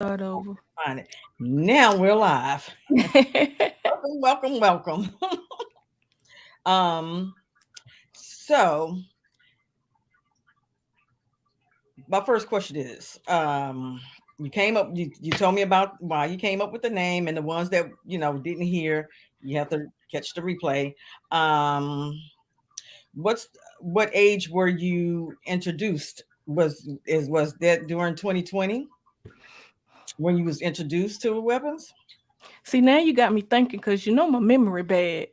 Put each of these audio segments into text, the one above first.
Start over. Find it. Now we're live. Welcome. um, so my first question is, you came up, you told me about why you came up with the name, and the ones that didn't hear, you have to catch the replay. Um, what's what age were you introduced? Was that during 2020 when you was introduced to weapons? See, now you got me thinking because you know my memory bad.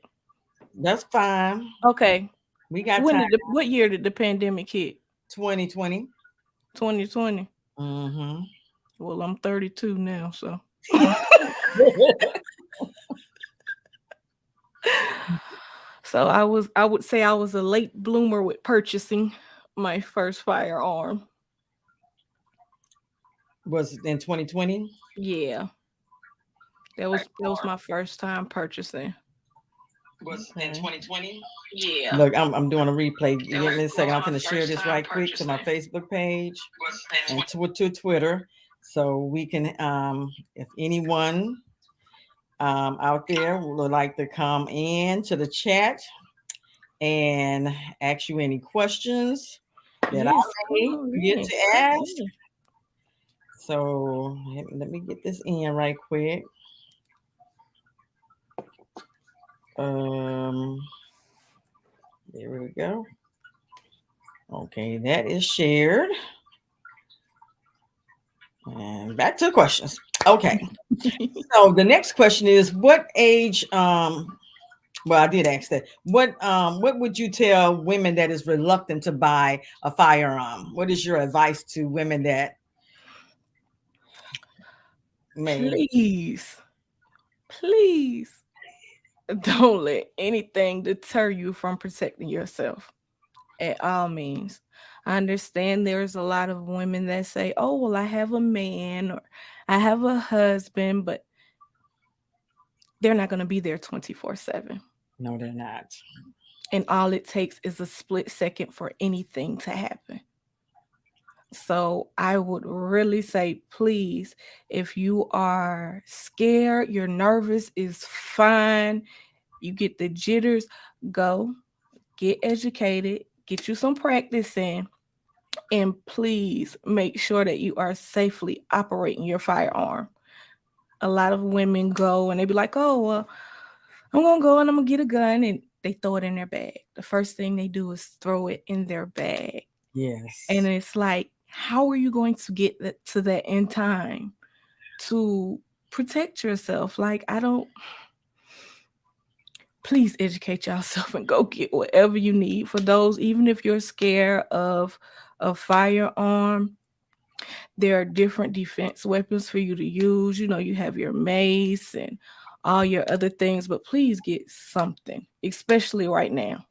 That's fine. Okay, We got time. what year did the pandemic hit? 2020. 2020. Mm-hmm. Well, I'm 32 now, so I would say I was a late bloomer with purchasing my first firearm. Was it in 2020? Yeah, that was my first time purchasing. Was in Okay. 2020. Yeah. Look, I'm doing a replay. Give me a second. I'm going to share this right quick to my Facebook page and to Twitter, so we can, if anyone out there would like to come in to the chat and ask you any questions that I Yes, may come forget in. to Come ask. in. So let me get this in right quick. Um, there we go. Okay, that is shared. And back to the questions. Okay. So the next question is what age well I did ask that. What would you tell women that is reluctant to buy a firearm? What is your advice to women that may Please, please don't let anything deter you from protecting yourself at all means. I understand there's a lot of women that say, oh, well, I have a man or I have a husband, but they're not going to be there 24/7. no they're not. And all it takes is a split second for anything to happen. So I would really say, please, if you are scared, you're nervous, is fine. You get the jitters, go get educated, get you some practice in, and please make sure that you are safely operating your firearm. A lot of women go and they be like, oh, well, I'm going to go and I'm going to get a gun. And they throw it in their bag. The first thing they do is throw it in their bag. And Yes. it's like, how are you going to get to that in time to protect yourself? Like, I don't, please educate yourself and go get whatever you need for those, even if you're scared of a firearm. There are different defense weapons for you to use. You know, you have your mace and all your other things, but please get something, especially right now.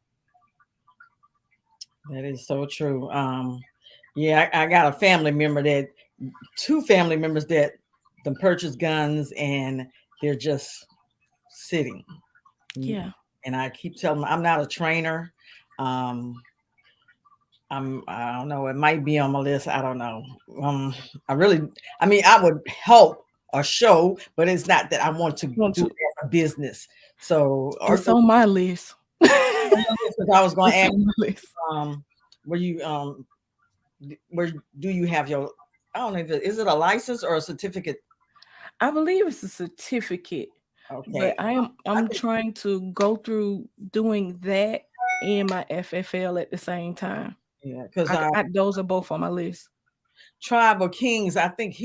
That is so true. Yeah, I got a family member that two family members that them purchase guns and they're just sitting. Yeah. And I keep telling them I'm not a trainer. Um, I don't know. It might be on my list. I don't know. Um, I really, I mean, I would help or show, but it's not that I want to Want do it to? as a business. So, or It's on my list. I was going to It's ask, on my list. um, where you, where do you have your? I don't know. Is it a license or a certificate? I believe it's a certificate, but Okay, I I'm think trying to go through doing that and my FFL at the same time. yeah, because Those are both on my list. Tribal Kings. I think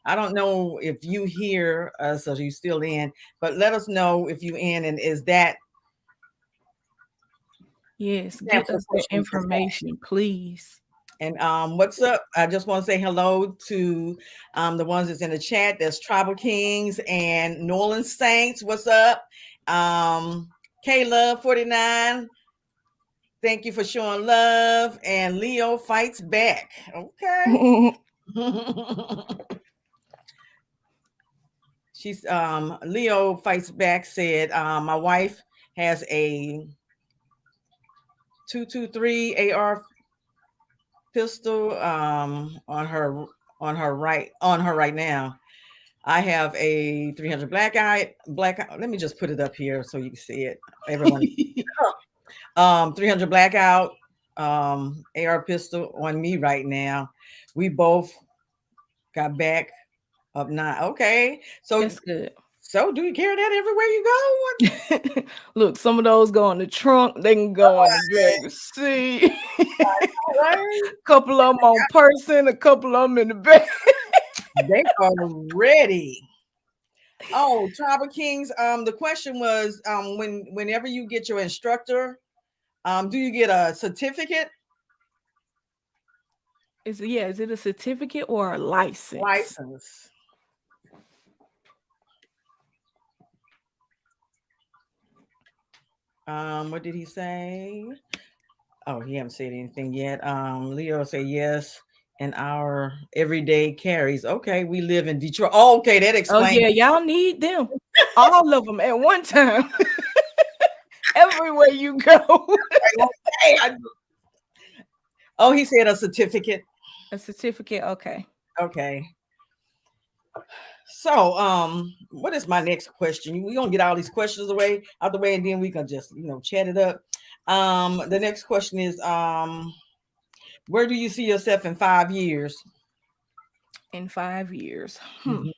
I don't know if you hear us or you still in, but let us know if you in and is that Yes, stands get for the us that question we just asked. information, please. And what's up? I just want to say hello to the ones that's in the chat. There's Tribal Kings and Norland Saints. What's up? K Love 49. Thank you for showing love. And Leo fights back. Okay. She's Leo fights back said my wife has a 223 AR pistol on her on her right now. I have a 300 black. Let me just put it up here so you can see it. Everyone, 300 blackout, AR pistol on me right now. We both got back up nine. Okay, so That's good. do you carry that everywhere you go? Look, some of those go in the trunk. They can go in the back seat. Right? Couple of them on person, a couple of them in the back. They are ready. Oh, Tribal Kings. The question was, whenever you get your instructor, do you get a certificate, Is it a certificate or a license? license? What did he say? Oh, he haven't said anything yet. Leo say yes. And our everyday carries. Okay, we live in Detroit. Oh, okay, that Oh explains. yeah, y'all need them. All of them at one time. Everywhere you go. Okay, oh, he said a certificate. A certificate, okay. Okay. So, what is my next question? We gonna get all these questions away out the way, and then we can just chat it up. The next question is, where do you see yourself in 5 years? In 5 years. Mhm.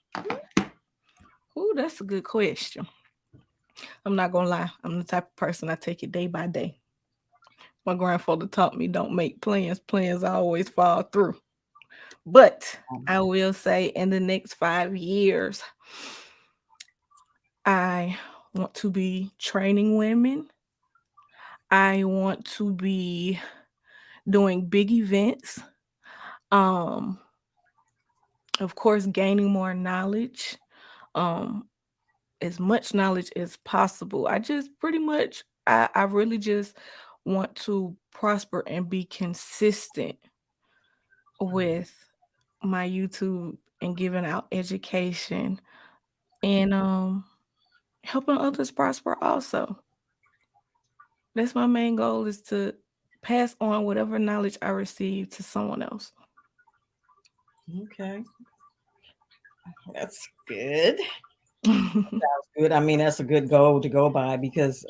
Ooh, that's a good question. I'm not gonna lie. I'm the type of person I take it day by day. My grandfather taught me don't make plans. Plans always fall through. But I will say in the next 5 years, I want to be training women. I want to be doing big events. Um, of course, gaining more knowledge. Um, as much knowledge as possible. I just pretty much I really just want to prosper and be consistent with my YouTube and giving out education and helping others prosper also. That's my main goal is to pass on whatever knowledge I receive to someone else. Okay, that's good. Good. I mean, that's a good goal to go by because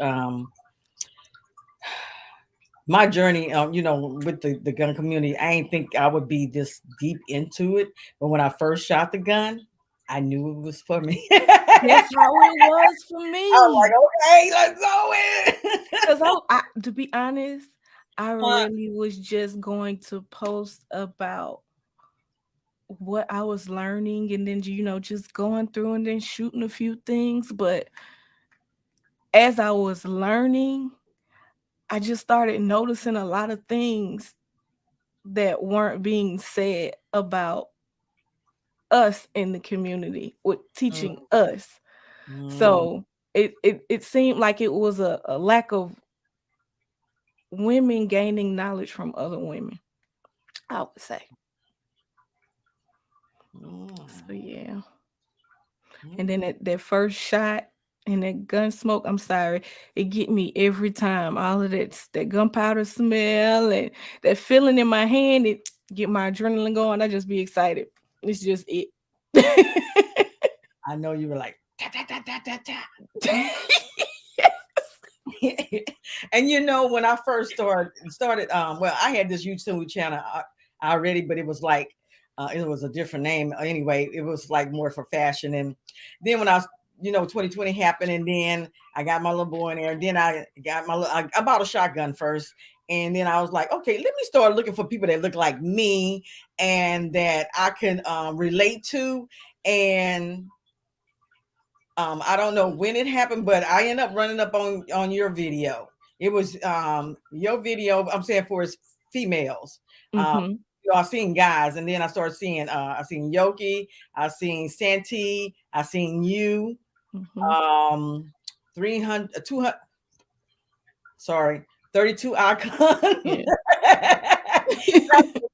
my journey, with the gun community, I ain't think I would be this deep into it. But when I first shot the gun, I knew it was for me. That's how it was for I was like, me. okay, let's go Because in. to be honest, I Huh. really was just going to post about what I was learning and then, just going through and then shooting a few things. But as I was learning, I just started noticing a lot of things that weren't being said about us in the community with teaching us. Mm, So it seemed like it was a lack of women gaining knowledge from other women, I would say. mm, So yeah. And then mm. that first shot and that gun smoke, I'm sorry, it get me every time. All of that gunpowder smell and that feeling in my hand, it get my adrenaline going. I just be excited. It's just it. I know you were like, ta, ta, ta, ta, ta, ta. And when I first started, well, I had this YouTube channel already, but it was like it was a different name anyway. It was like more for fashion. And then when 2020 happened, and then I got my little boy in there, and then I got I bought a shotgun first. And then I was like, okay, let me start looking for people that look like me and that I can relate to. And I don't know when it happened, but I ended up running up on your video. It was your video. I'm saying for his females. Um, Mhm. I seen guys, and then I started seeing. I seen Yoki. I seen Santee. I seen you. Mhm. Um, 300, 200. Sorry, 32 icon. Yeah.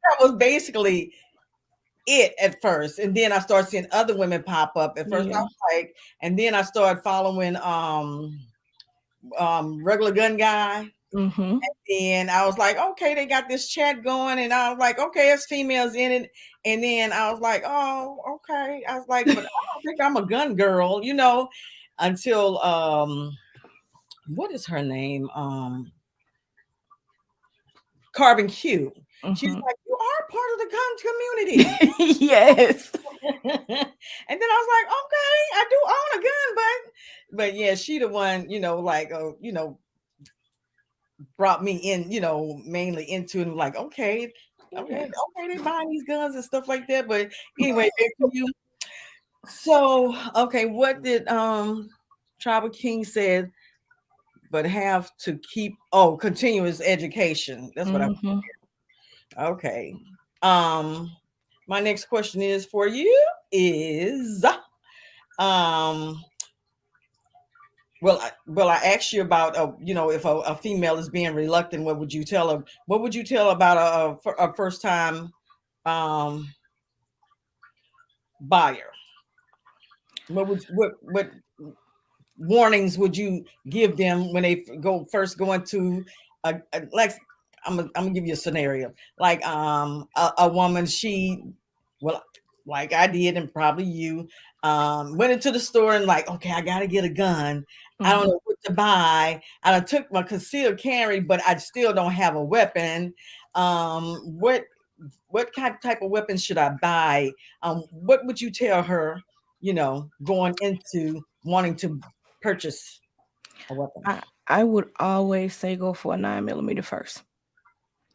That was basically it at first, and then I started seeing other women pop up. At first, I Yeah. was and then I started following regular gun guy. Mhm. And I was like, okay, they got this chat going, and I was like, okay, it's females in it. And then I was like, oh, okay. I was like, but I don't think I'm a gun girl, until what is her name? Carbon Q. She's Mhm. like, you are part of the gun community. Yes. And then I was like, okay, I do own a gun, but yeah, she the one, like, brought me in, mainly into it. Like, okay, okay, Yes. okay, they buying these guns and stuff like that. But anyway, back to you. So, okay, what did Tribal King said, but have to keep continuous education. That's what I Mhm. okay. Um my next question is for you is um well, I asked you about if a female is being reluctant, what would you tell her? What would you tell about a first time um buyer? What warnings would you give them when they go into like I'm gonna give you a scenario like a woman well like I did and probably you went into the store and like, okay, I gotta get a gun. I don't Mhm. know what to buy. I took my concealed carry, but I still don't have a weapon. What type of weapons should I buy? What would you tell her, going into wanting to purchase a weapon? I would always say go for a 9 millimeter first.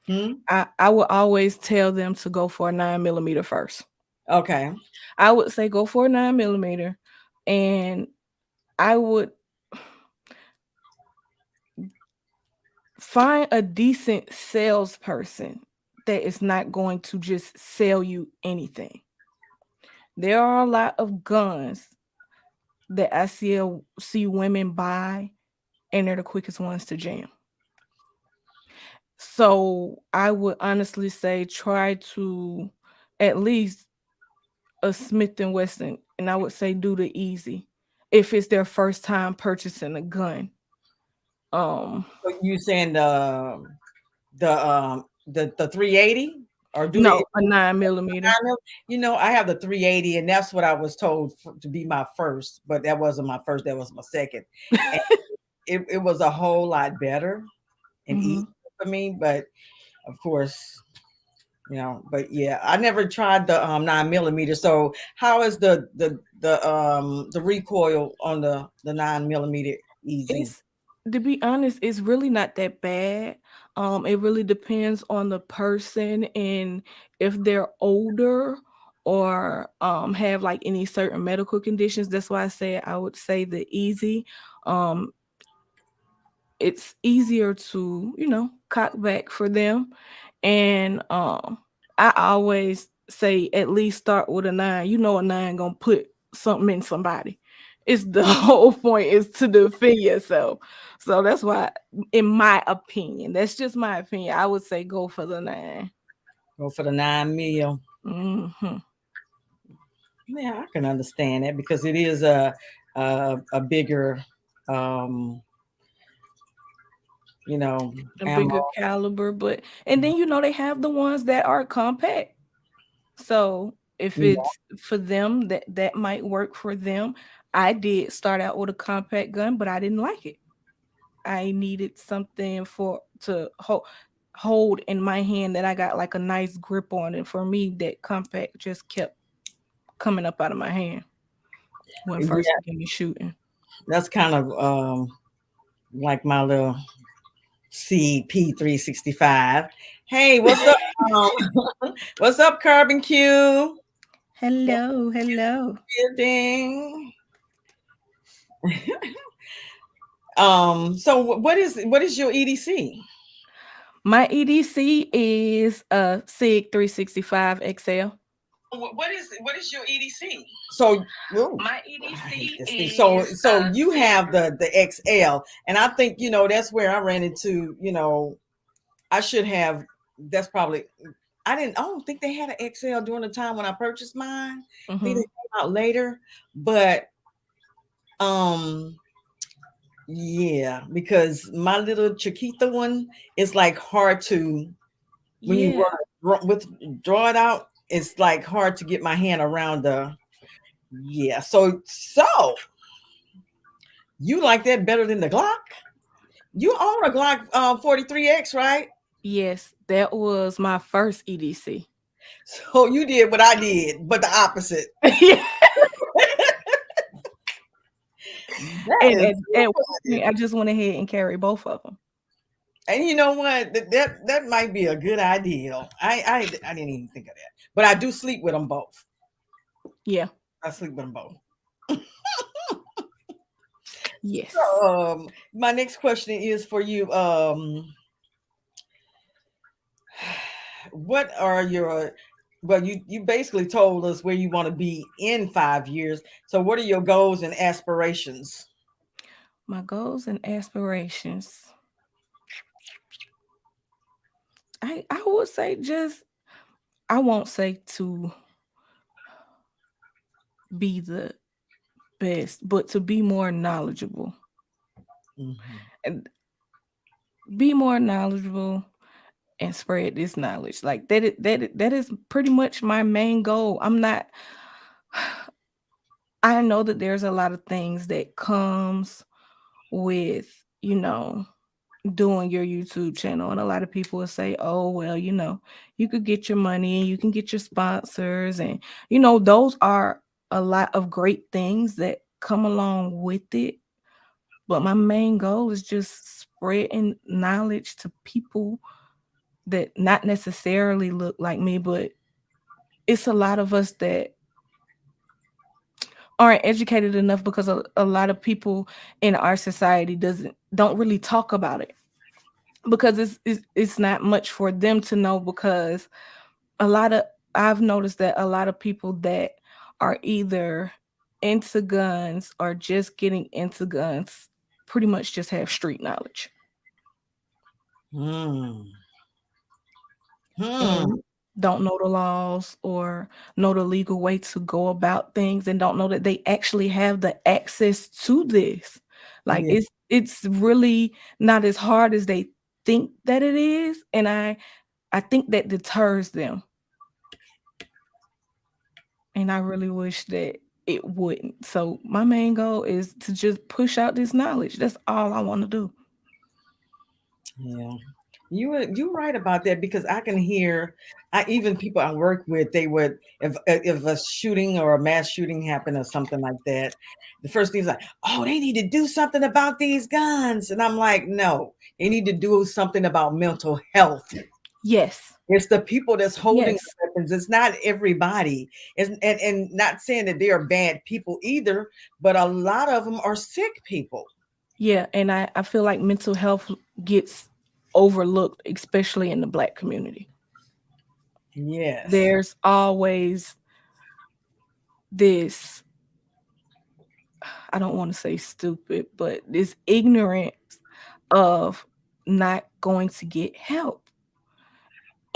Hmm? I would always tell them to go for a 9 millimeter first. Okay. I would say go for a 9 millimeter, and I would find a decent salesperson that is not going to just sell you anything. There are a lot of guns that I see women buy, and they're the quickest ones to jam. So I would honestly say try to at least a Smith and Wesson, and I would say do the easy if it's their first time purchasing a gun. Um, So you saying the 380 or do they? no, a 9 millimeter. I have the 380, and that's what I was told to be my first, but that wasn't my first. That was my second, and it was a whole lot better and easier Hmm. for me. But of course, but yeah, I never tried the 9 millimeter. So how is the recoil on the 9 millimeter easy? It's to be honest, it's really not that bad. It really depends on the person and if they're older or have like any certain medical conditions. That's why I say I would say the easy. Um, it's easier to cock back for them, and I always say at least start with a 9. A 9 gonna put something in somebody. It's the whole point is to defend yourself. So that's why, in my opinion, that's just my opinion, I would say go for the 9. Go for the 9 mil. Hmm. Yeah, I can understand that because it is a bigger um you know A bigger ammo. caliber, but and then they have the ones that are compact. So if Yeah. it's for them, that might work for them. I did start out with a compact gun, but I didn't like it. I needed something for to hold in my hand that I got like a nice grip on, and for me, that compact just kept coming up out of my hand when first Yeah, began shooting. that's kind of like my little CP365. Hey, what's up? What's up, Carbon Q? Hello, hello. Building. So what is your EDC? My EDC is a SIG 365 XL. What is your EDC? So, ooh, My I hate EDC this thing. So is you have the XL, and I think that's where I ran into. I should have. That's probably. I didn't. I don't think they had an XL during the time when I purchased mine. I think they Mhm. came out later, but um, Yeah, because my little Chiquita one is like hard to when you Yeah. draw it out. It's like hard to get my hand around the. Yeah, so you like that better than the Glock? You own a Glock 43X, right? Yes, that was my first EDC. So you did what I did, but the opposite. Yeah. That And is at one good. point, I just went ahead and carried both of them. And you know what? That might be a good idea. I didn't even think of that. But I do sleep with them both. Yeah. I sleep with them both. Yes. So, my next question is for you. What are your well, you basically told us where you want to be in 5 years. So, what are your goals and aspirations? My goals and aspirations. I would say just I won't say to be the best, but to be more knowledgeable. Mhm. And be more knowledgeable and spread this knowledge. Like that is pretty much my main goal. I'm not I know that there's a lot of things that comes with, doing your YouTube channel. And a lot of people will say, oh, well, you could get your money and you can get your sponsors. And, those are a lot of great things that come along with it. But my main goal is just spreading knowledge to people that not necessarily look like me, but it's a lot of us that aren't educated enough because a lot of people in our society don't really talk about it because it's not much for them to know because a lot of I've noticed that a lot of people that are either into guns or just getting into guns pretty much just have street knowledge Hmm. Hmm. and don't know the laws or know the legal way to go about things and don't know that they actually have the access to this. Like Yeah. it's really not as hard as they think that it is, and I think that deters them, and I really wish that it wouldn't. So my main goal is to just push out this knowledge. That's all I want to do. Yeah. You right about that because I can hear I even people I work with they would if a shooting or a mass shooting happened or something like that, the first thing is like, oh, they need to do something about these guns, and I'm like, no, they need to do something about mental health. Yes. It's the people that's holding Yes. the weapons. It's not everybody. And not saying that they are bad people either, but a lot of them are sick people. Yeah, and I feel like mental health gets overlooked, especially in the Black community. Yes. There's always this, I don't want to say stupid, but this ignorance of not going to get help.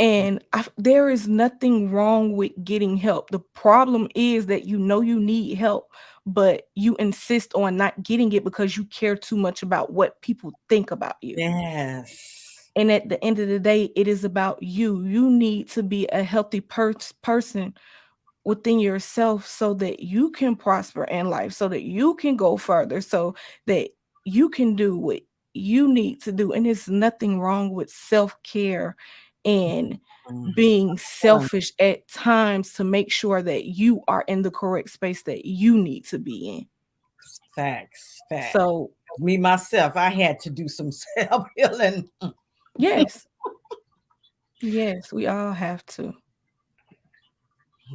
And there is nothing wrong with getting help. The problem is that you need help, but you insist on not getting it because you care too much about what people think about you. Yes. And at the end of the day, it is about you. You need to be a healthy person within yourself so that you can prosper in life, so that you can go further, so that you can do what you need to do. And there's nothing wrong with self-care and Mm. being selfish at times to make sure that you are in the correct space that you need to be in. Facts, facts. So, Me myself, I had to do some self healing. yes, yes, we all have to,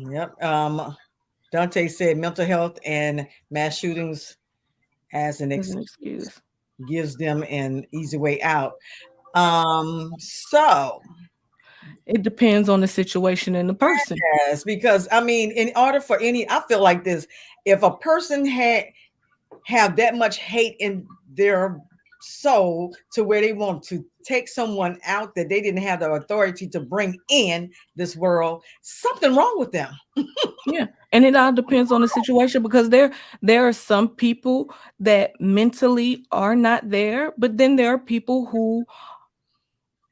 Yep. Dante said mental health and mass shootings as an as an excuse excuse. gives them an easy way out. So It depends on the situation and the person. yes, because I mean, in order for any, I feel like this: if a person have that much hate in their so to where they want to take someone out that they didn't have the authority to bring in this world, something wrong with them. Yeah. And it all depends on the situation because there are some people that mentally are not there, but then there are people who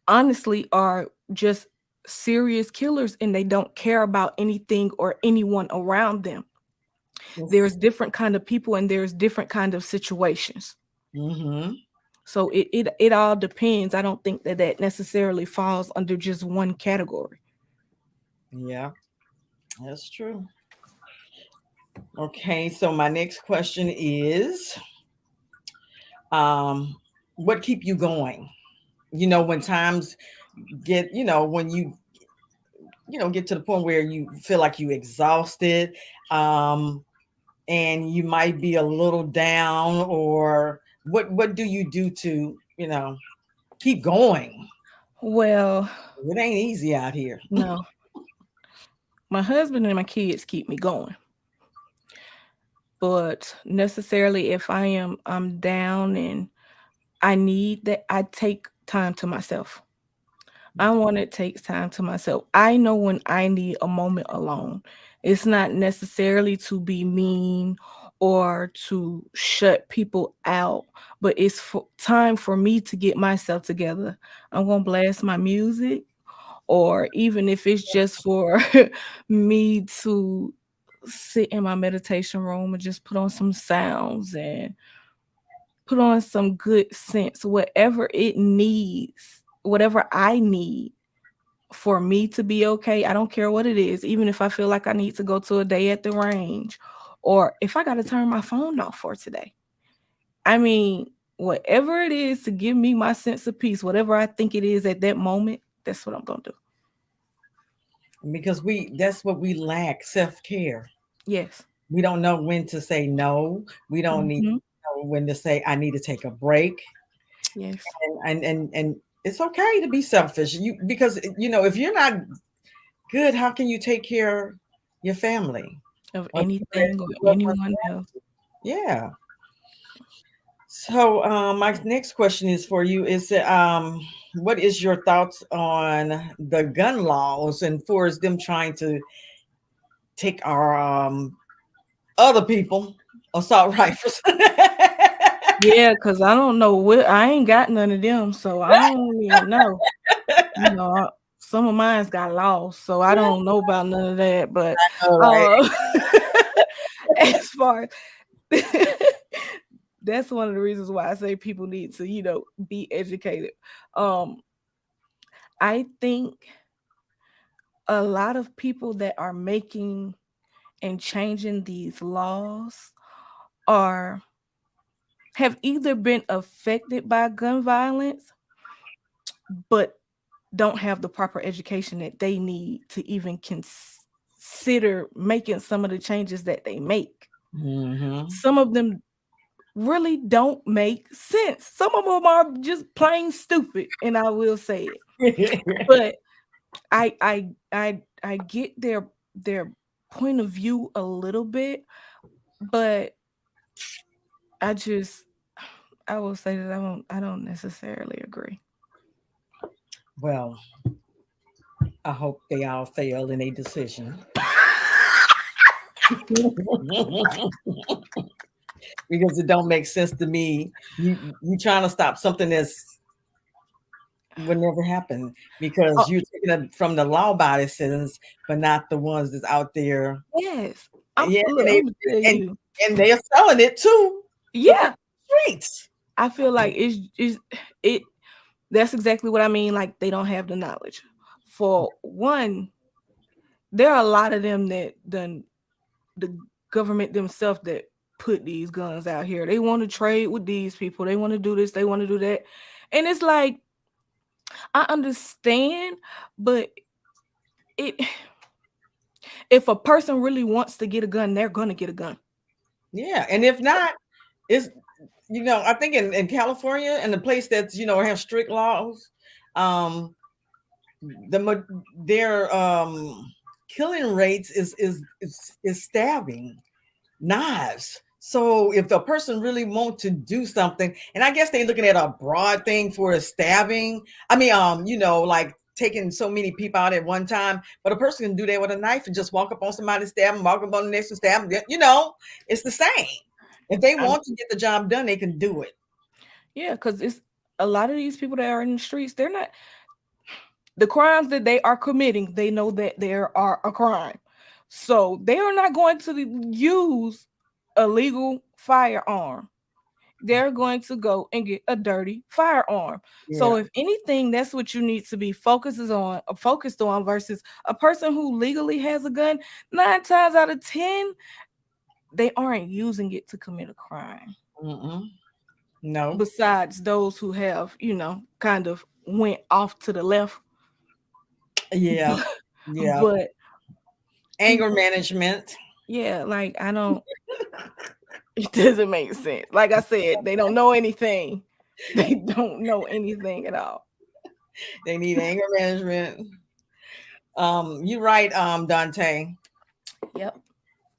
honestly are just serious killers and they don't care about anything or anyone around them. There's different kind of people and there's different kind of situations. Mm-hmm. So it all depends. I don't think that that necessarily falls under just one category. Yeah, that's true. Okay, so my next question is, um, what keep you going? When times get, when get to the point where you feel like you exhausted, um, and you might be a little down, or what do you do to, keep going? Well, It ain't easy out here. no. My husband and my kids keep me going. But necessarily if I'm down and I need that, I take time to myself. I want to take time to myself. I know when I need a moment alone. It's not necessarily to be mean or to shut people out, but it's for time for me to get myself together. I'm going to blast my music, or even if it's just for me to sit in my meditation room and just put on some sounds and put on some good sense, whatever it needs, whatever I need for me to be okay. I don't care what it is, even if I feel like I need to go to a day at the range or if I got to turn my phone off for today. I mean, whatever it is to give me my sense of peace, whatever I think it is at that moment, that's what I'm going to do. Because that's what we lack, self-care. Yes. We don't know when to say no. We don't need Mhm. to know when to say I need to take a break. Yes. And it's okay to be selfish. Because if you're not good, how can you take care of your family Of or anything or your loved ones? anyone else. Yeah. So my next question is for you is what is your thoughts on the gun laws and for them trying to take our other people assault rifles? Yeah, cause I don't know what I ain't got none of them, so I don't even know. Some of mine's got lost, so I don't know about none of that. But All right. uh, as far as that's one of the reasons why I say people need to, be educated. Um, I think a lot of people that are making and changing these laws are have either been affected by gun violence, but don't have the proper education that they need to even consider making some of the changes that they make. Mm-hmm. Some of them really don't make sense. Some of them are just plain stupid, and I will say it. But I get their point of view a little bit, but I just I will say that I don't necessarily agree. Well, I hope they all fail in a decision. Because it don't make sense to me. You trying to stop something that's would never happen because Oh, you're taking it from the law-abiding citizens, but not the ones that's out there. yes. Yeah, Look, I'm gonna tell and you. and they're selling it to the Yeah, streets. I feel like it that's exactly what I mean. Like they don't have the knowledge. For one, there are a lot of them that done the government themselves that put these guns out here. They want to trade with these people. They want to do this. They want to do that. And it's like I understand, but it if a person really wants to get a gun, they're gonna get a gun. Yeah, and if not, it's I think in California and the place that's have strict laws, um, their killing rates is stabbing, knives. So if the person really want to do something, and I guess they're looking at a broad thing for a stabbing. I mean, like taking so many people out at one time, but a person can do that with a knife and just walk up on somebody, stab them, walk up on the next one, stab them. It's the same. If they I, want to get the job done, they can do it. yeah, because it's a lot of these people that are in the streets. They're not the crimes that they are committing. They know that there are a crime, so they are not going to use a legal firearm. They're going to go and get a dirty firearm. So Yeah. if anything, that's what you need to be focused on versus a person who legally has a gun. 9 times out of 10, they aren't using it to commit a crime. Mm-mm. No. Besides those who have, kind of went off to the left, Yeah. Yeah. but Anger people, management. yeah, like I don't. It doesn't make sense. Like I said, they don't know anything. They don't know anything at all. They need anger management. You're right, Dante. Yep,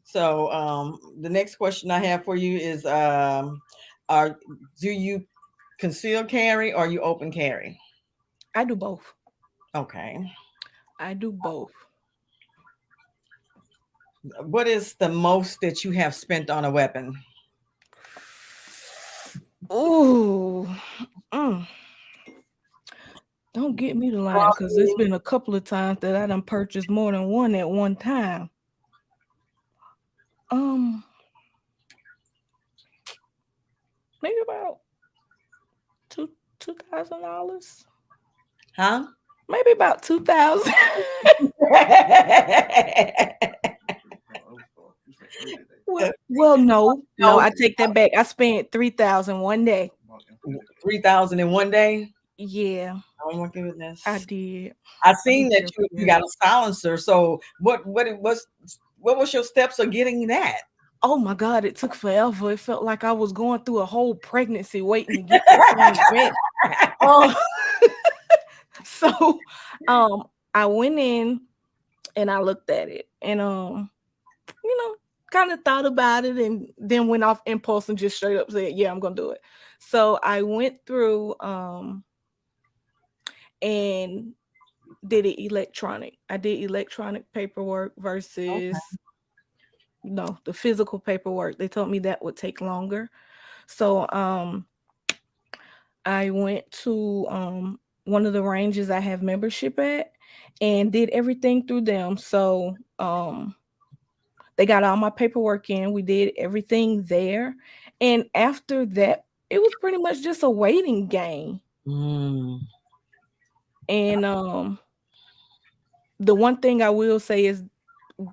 So the next question I have for you is are do you conceal carry or you open carry? I do both. Okay. I do both. What is the most that you have spent on a weapon? Ooh, mm, don't get me to lying because it's been a couple of times that I done purchased more than one at one time. Um, maybe about $2,000. Huh? Maybe about 2,000. Well, no, no, No, I take that back. I spent 3,000 one day. 3,000 in one day. Yeah, Oh my I goodness. did. I I will seen that never you forget got it. a silencer. So what was your steps of getting that? Oh my God, it took forever. It felt like I was going through a whole pregnancy waiting to get that thing ready. Oh, so um I went in and I looked at it and you know, kind of thought about it and then went off impulse and just straight up said, "Yeah, I'm going to do it." So I went through and did it electronic. I did electronic paperwork versus the physical paperwork. They told me that would take longer. So I went to one of the ranges I have membership at and did everything through them. So they got all my paperwork in. We did everything there. And after that, it was pretty much just a waiting game. Mm. And the one thing I will say is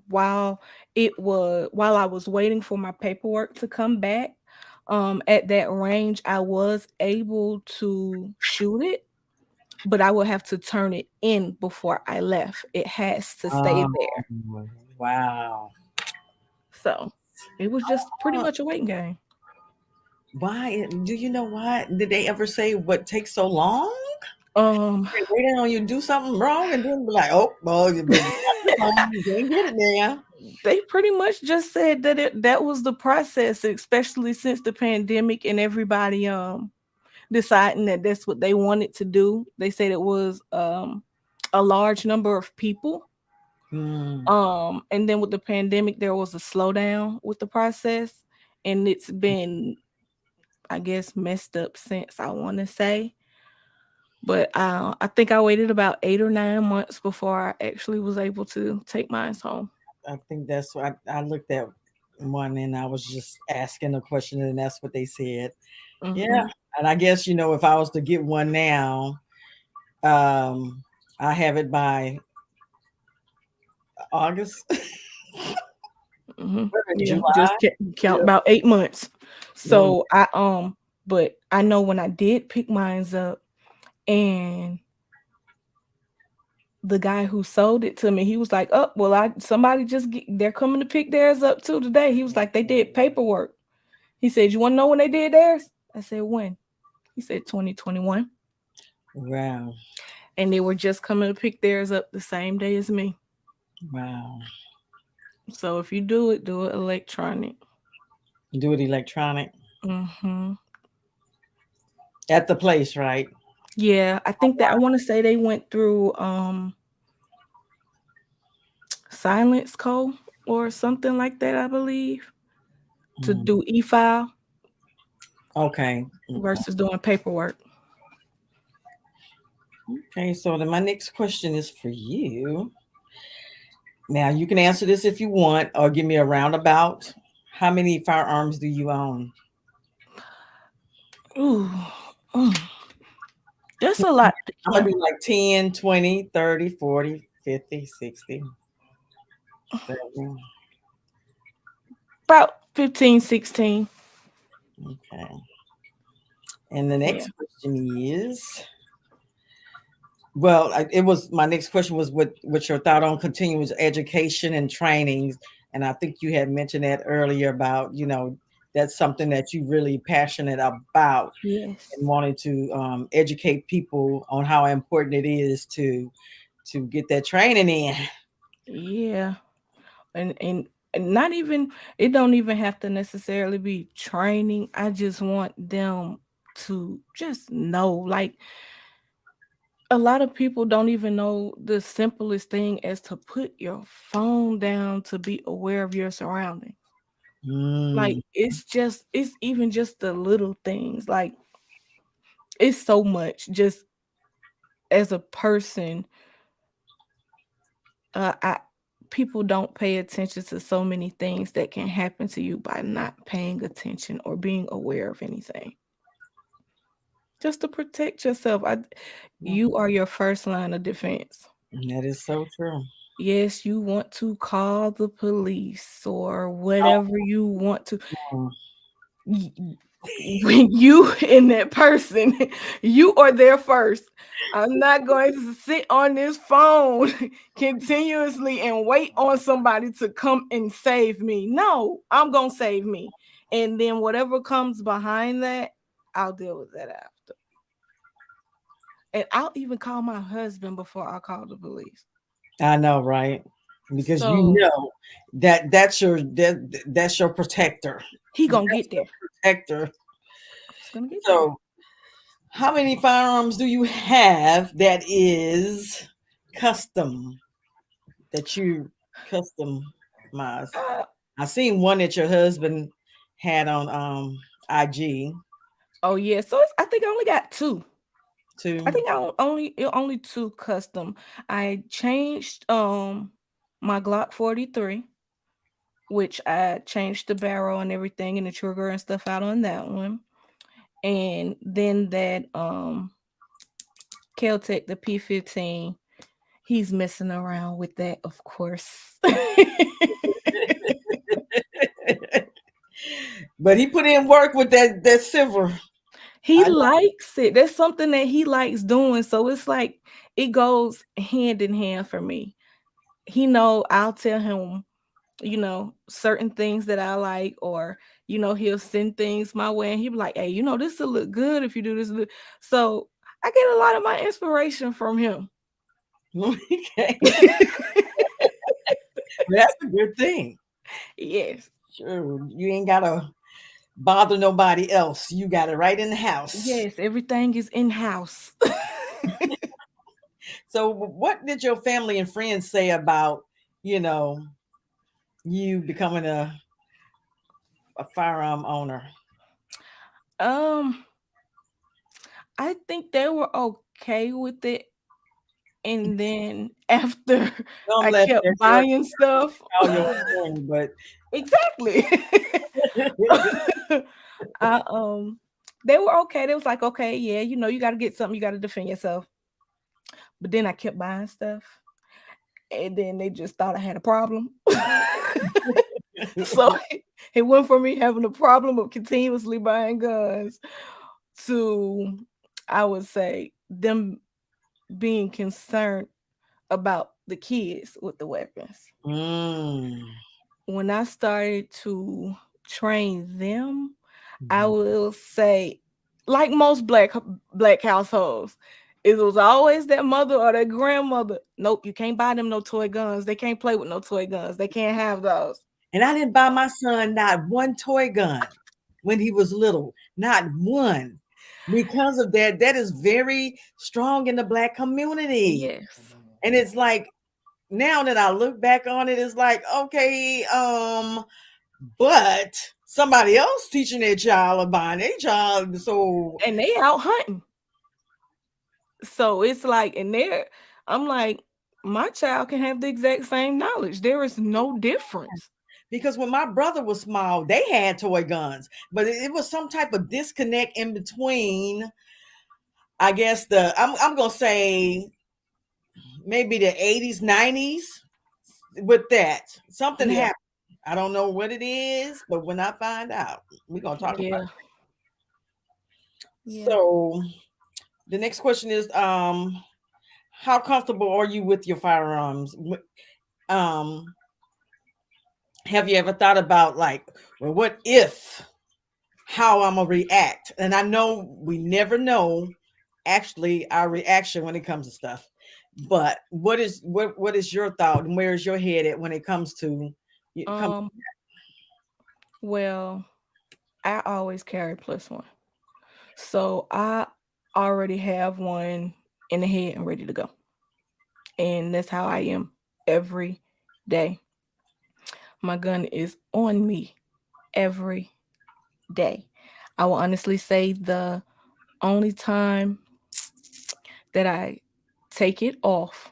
while I was waiting for my paperwork to come back, at that range, I was able to shoot it, but I would have to turn it in before I left. It has to stay Um, there. wow. So it was just pretty much a waiting game. Why do you know why? Did they ever say what takes so long? Um, They waiting on you to do something wrong and then be like, oh, well, you can't get it now. they pretty much just said that that was the process, especially since the pandemic and everybody deciding that that's what they wanted to do. They said it was a large number of people. Mm, And then with the pandemic there was a slowdown with the process and it's been, I guess, messed up since, I want to say. But I think I waited about 8 or 9 months before I actually was able to take mine home. I think that's what I looked at one and I was just asking a question and that's what they said. Yeah. Hmm. And I guess, if I was to get one now, um, I have it by August, Hmm. we're in Yeah, July. just count Yeah. about 8 months. Mm, So but I know when I did pick mines up, and the guy who sold it to me, he was like, "Oh, well, somebody they're coming to pick theirs up too today." He was like, "They did paperwork." He said, "You want to know when they did theirs?" I said, "When?" He said, 2021. wow. And they were just coming to pick theirs up the same day as me. Wow. So if you do it electronic. Do it electronic Mm-hmm. at the place, right? Yeah, I think that I want to say they went through Silence Co or something like that, I believe, to Mm. do e-file Okay. Okay. versus doing paperwork. Okay. So then my next question is for you. Now you can answer this if you want, or give me a roundabout. How many firearms do you own? Ooh, mm, that's a lot to I'm gonna count. do like 10, 20, 30, 40, 50, 60, 70. About 15, 16. Okay. And the Yeah. next question is, well, it was my next question was what your thought on continuous education and trainings, and I think you had mentioned that earlier about that's something that you really passionate about and Yes. wanting to educate people on how important it is to get that training in. Yeah. And not even, it don't even have to necessarily be training. I just want them to just know, like, a lot of people don't even know the simplest thing as to put your phone down to be aware of your surroundings. Like, Mm, it's even just the little things. Like, it's so much just as a person. I People don't pay attention to so many things that can happen to you by not paying attention or being aware of anything. Just to protect yourself. You are your first line of defense. that is so true. Yes, you want to call the police or whatever you want to. Oh, y- when you and that person, you are there first. I'm not going to sit on this phone continuously and wait on somebody to come and save me. No, I'm going to save me. And then whatever comes behind that, I'll deal with that after. And I'll even call my husband before I call the police. I know, right? Because So that's your protector. he That's going to get your there. protector. He's going to get there. So, how many firearms do you have that is custom that you customize? Uh, I seen one that your husband had on IG oh, yeah. So I think I only got two. I too. think only two custom. I changed my Glock 43, which I changed the barrel and everything and the trigger and stuff out on that one. And then that Keltec, the P15, he's messing around with that, of course. But he put in work with that silver. He I know. likes it. That's something that he likes doing. So it's like it goes hand in hand for me. I'll tell him, certain things that I like, or he'll send things my way, and he'll be like, "Hey, this will look good if you do this." So I get a lot of my inspiration from him. Okay, that's a good thing. Yes, Sure, you ain't gotta bother nobody else. You got it right in the house. yes, everything is in house. So, what did your family and friends say about you know you becoming a firearm owner? um, I think they were okay with it, and then after Some I left kept their girl buying stuff. call your friend, but Exactly. I They were okay. They was like, okay, yeah, you got to get something, you got to defend yourself. But then I kept buying stuff, and then they just thought I had a problem. So it went from me having a problem of continuously buying guns to, I would say, them being concerned about the kids with the weapons. mm. When I started to train them, I Mhm. will say, like most black households, it was always that mother or that grandmother. Nope, you can't buy them no toy guns. They can't play with no toy guns. They can't have those. And I didn't buy my son not one toy gun when he was little, not one. Because of that, that is very strong in the Black community. Yes. And it's like now that I look back on it, it's like, okay, but somebody else teaching their child or buying their child. So And they out hunting. So it's like, and there, I'm like, my child can have the exact same knowledge. There is no difference. because when my brother was small, they had toy guns, but it was some type of disconnect in between. I guess I'm gonna say maybe the 80s, 90s with that. Something Yeah. happened. I don't know what it is, but when I find out, we're gonna talk about Yeah. it. Yeah. So the next question is how comfortable are you with your firearms? Um have you ever thought about like, well, what if how I'm gonna react? And I know we never know actually our reaction when it comes to stuff. But what is your thought and where is your head at when it comes to come Um, well, I always carry plus one. So I already have one in the head and ready to go. And that's how I am every day. My gun is on me every day. I will honestly say the only time that I take it off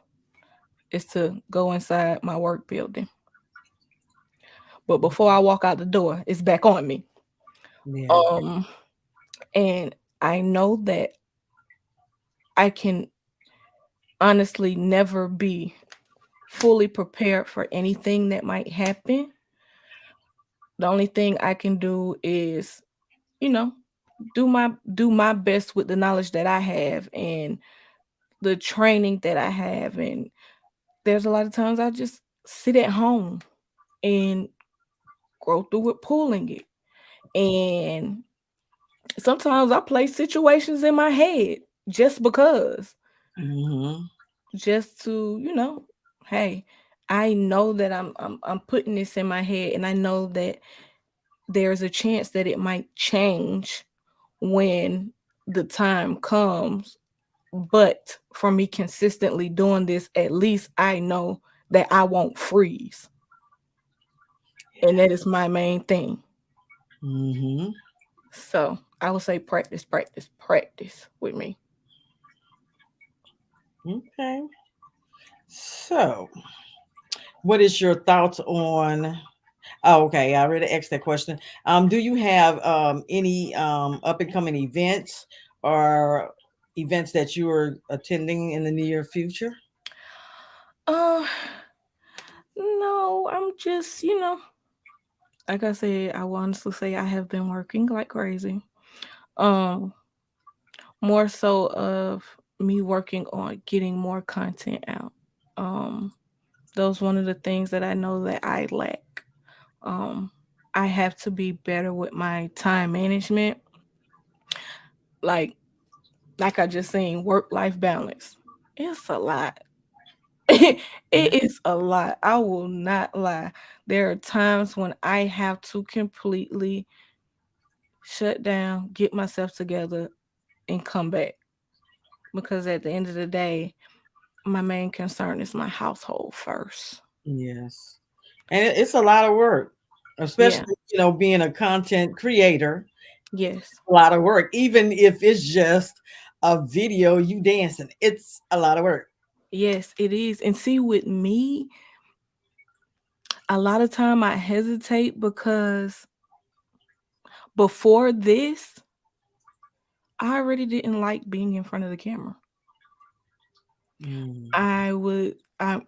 is to go inside my work building. But before I walk out the door, it's back on me. yeah. Um, and I know that I can honestly never be fully prepared for anything that might happen. The only thing I can do is, you know, do my best with the knowledge that I have and the training that I have. And there's a lot of times I just sit at home and go through it pulling it. And sometimes I play situations in my head just because, Hmm. just to, hey, I know that I'm putting this in my head and I know that there's a chance that it might change when the time comes. But for me consistently doing this, at least I know that I won't freeze. And that is my main thing. Hmm. So I would say practice, practice, practice with me. Okay. So what is your thoughts on oh, okay, I already asked that question. Do you have any up and coming events or events that you are attending in the near future? Uh no, I'm just, like I said, I will honestly say I have been working like crazy. Um, More so of me working on getting more content out. Um, those one of the things that I know that I lack. Um, I have to be better with my time management. Like like I just seen work life balance. It's a lot. It Yeah. is a lot. I will not lie. There are times when I have to completely shut down, get myself together, and come back. Because at the end of the day, my main concern is my household first. Yes. And it's a lot of work, Yeah. especially, being a content creator, Yes. a lot of work, even if it's just a video you dancing, it's a lot of work. Yes, it is. And see, with me, a lot of time I hesitate because before this, I already didn't like being in front of the camera. Mm,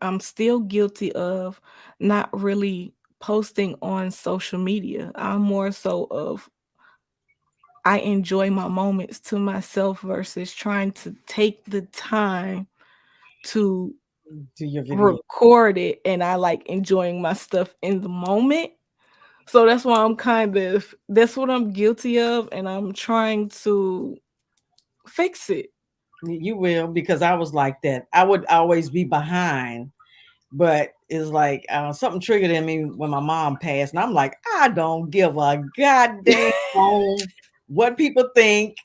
I'm still guilty of not really posting on social media. I'm more so of I enjoy my moments to myself versus trying to take the time to do your video. record it, and I like enjoying my stuff in the moment. So that's why that's what I'm guilty of and I'm trying to fix it. You will, because I was like that. I would always be behind. But it's like something triggered in me when my mom passed, and I'm like, I don't give a goddamn what people think,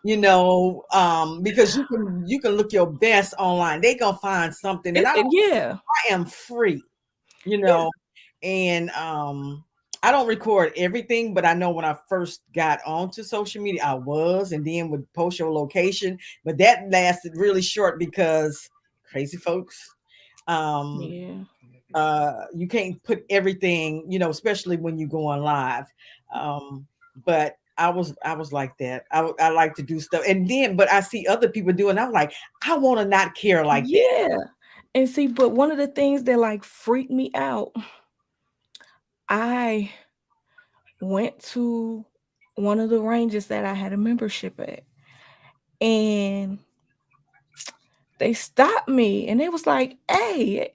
because you can look your best online. They gonna find something, and Yeah, I am free, you yeah, know, and I don't record everything, but I know when I first got onto social media, I was, and then would post your location, but that lasted really short because crazy folks. Um, yeah, you can't put everything, especially when you go on live. But I was like that. I like to do stuff, and then but I see other people doing. I'm like, I want to not care like that. yeah. And see, but one of the things that like freaked me out, I went to one of the ranges that I had a membership at, and they stopped me and they was like, "Hey,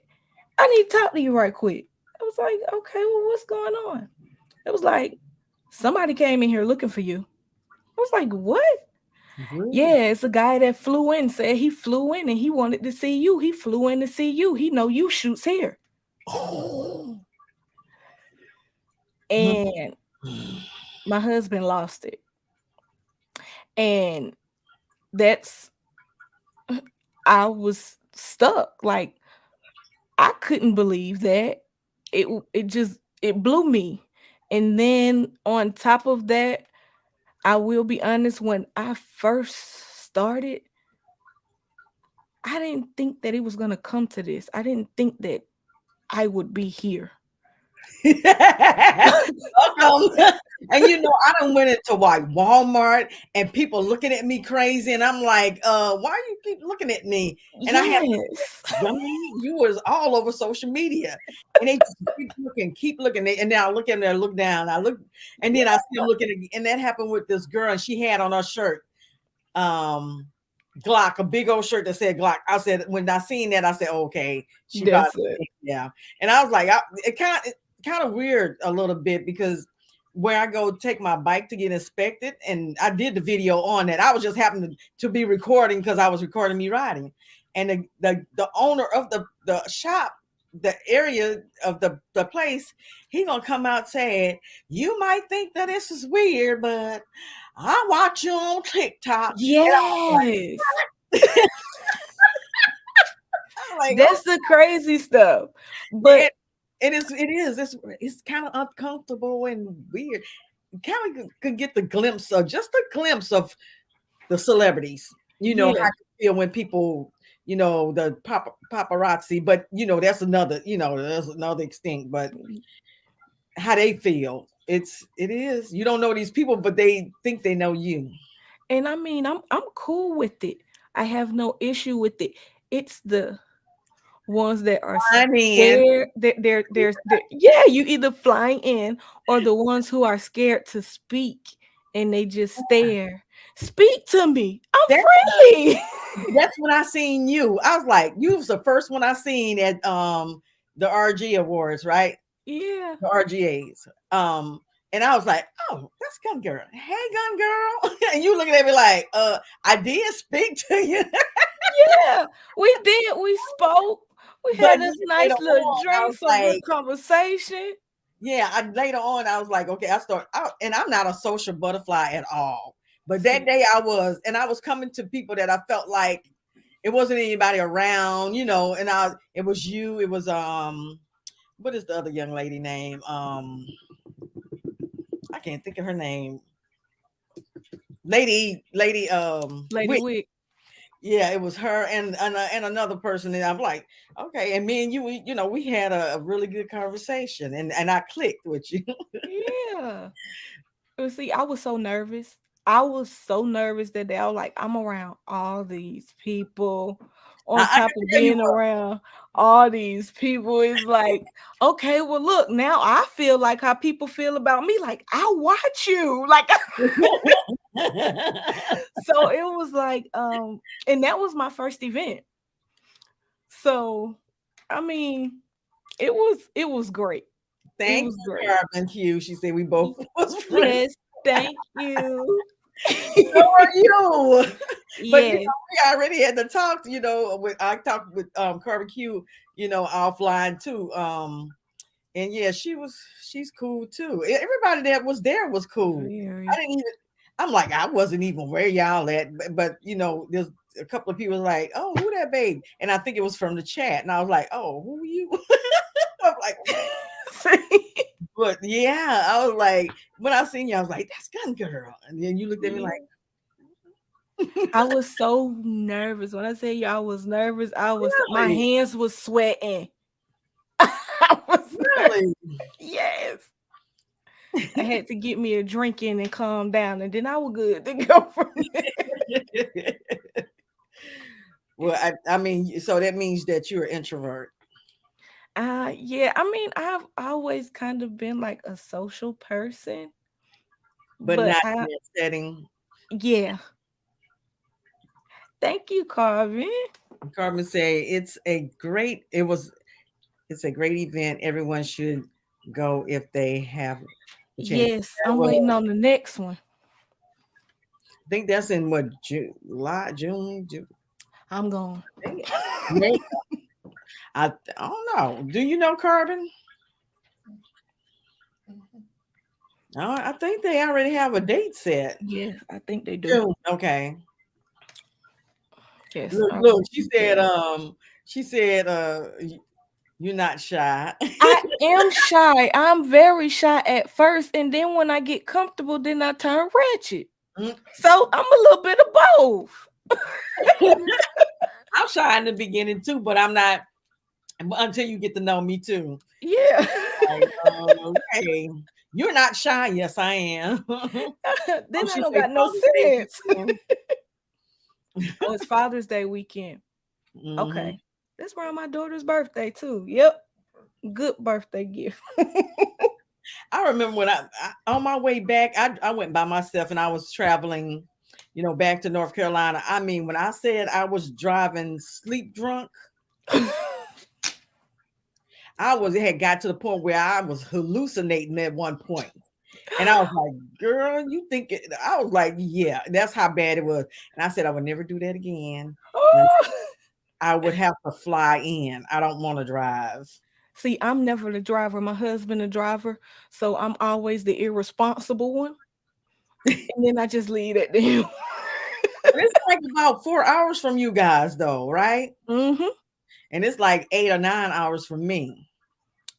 I need to talk to you right quick." I was like, "Okay, well, what's going on?" It was like, "Somebody came in here looking for you." I was like, "What?" Really? Yeah, it's a guy that flew in, said he flew in and he wanted to see you. He flew in to see you. He know you shoots here. Oh. And my husband lost it. And that's I was stuck. Like I couldn't believe that. It just it blew me. And then on top of that, I will be honest, when I first started, I didn't think that it was gonna come to this. I didn't think that I would be here. Welcome. And I done went into like Walmart and people looking at me crazy, and I'm like, why you keep looking at me? And I have to say, Yes. dummy, you was all over social media. And they just keep looking. And then I look in there, look down. I look, and then I see them looking at, and that happened with this girl, and she had on her shirt, um, Glock, a big old shirt that said Glock. I said, when I seen that, I said, okay, she probably, That's it. yeah. And I was like, it kind of weird a little bit because where I go take my bike to get inspected, and I did the video on that. I was just happened to be recording because I was recording me riding, and the owner of the shop, the area of the place, he gonna come out saying, you might think that this is weird, but I watch you on TikTok. And Yes. I'm like, oh, That's the crazy stuff. yeah, But it is. It's kind of uncomfortable and weird. Kind of could get the glimpse of just a glimpse of the celebrities. How yeah, you feel when people, the paparazzi. But that's another extent. But how they feel, it is. You don't know these people, but they think they know you. and I mean, I'm cool with it. I have no issue with it. It's the ones that are I'm in. scared. Yeah, you either flying in or the ones who are scared to speak and they just stare. Speak to me. I'm friendly. That's when I seen you. I was like, you was the first one I seen at the RG Awards, right? Yeah. The RGAs. And I was like, oh, that's Gun Girl. Hey, Gun Girl. And you looking at me like, I did speak to you. Yeah, we did. We spoke. We But had then this later nice little on, I drink, was some good like, conversation. yeah, later on, I was like, okay, and I'm not a social butterfly at all. But that See, day I was, and I was coming to people that I felt like it wasn't anybody around, and it was you, it was, what is the other young lady name? I can't think of her name. Lady, Lady Wick. Wick. Yeah, it was her and another person, and I'm like, okay. And me and you, we had a really good conversation, and I clicked with you. Yeah. But see, I was so nervous. I was so nervous that day. I was like, I'm around all these people. On I top can of tell you being around all these people, is like, okay, well, look, now I feel like how people feel about me. Like, I watch you. Like, what. so it was like, and that was my first event. So, I mean, it was great. It Thank was you, great. Carbon Q. She said we both was friends. Yes, thank you. How are you? But Yes. we already had to talk. With I talked with Carver Q. Offline too. And yeah, she's cool too. Everybody that was there was cool. I Very. didn't even. I'm like, I wasn't even where y'all at, but there's a couple of people like, oh, who that babe? And I think it was from the chat, and I was like, oh, who are you? I'm like, See? but yeah, I was like, when I seen you, I was like, that's Gun Girl, and then you looked at me like, Yeah. I was so nervous. When I say you I was nervous, my really, hands was sweating. I was really. yes. I had to get me a drink in and calm down, and then I was good to go from there. Well, I mean, so that means that you're an introvert, Yeah, I mean, I've always kind of been like a social person, but but not in that setting. yeah. Thank you, Carvin. Carmen say it's a great event. Everyone should go if they have the chance. Yes, I'm waiting on the next one. I think that's in what, July, June. I'm going. I think May. I don't know. Do you know Carbon? I think they already have a date set. Yes, I think they do. June. Okay. Yes, Look, I look. think they She said, you're not shy. I am shy. I'm very shy at first, and then when I get comfortable, then I turn ratchet. So I'm a little bit of both. I'm shy in the beginning too, but I'm not until you get to know me too. Yeah. Like, okay, you're not shy. Yes, I am. Then I She don't say got no Father's Day sense. weekend. Oh, it's Father's Day weekend. Hmm. Okay. That's around my daughter's birthday too. Yep. Good birthday gift. I remember when on my way back, I went by myself and I was traveling, back to North Carolina. I mean, when I said I was driving sleep drunk, I had got to the point where I was hallucinating at one point. And I was like, girl, you think I was like, yeah, that's how bad it was. And I said, I would never do that again. And Oh. I would have to fly in. I don't want to drive. See, I'm never the driver. My husband the driver, so I'm always the irresponsible one. And then I just leave it to him. But it's like about 4 hours from you guys, though, right? Hmm. And it's like 8 or 9 hours from me.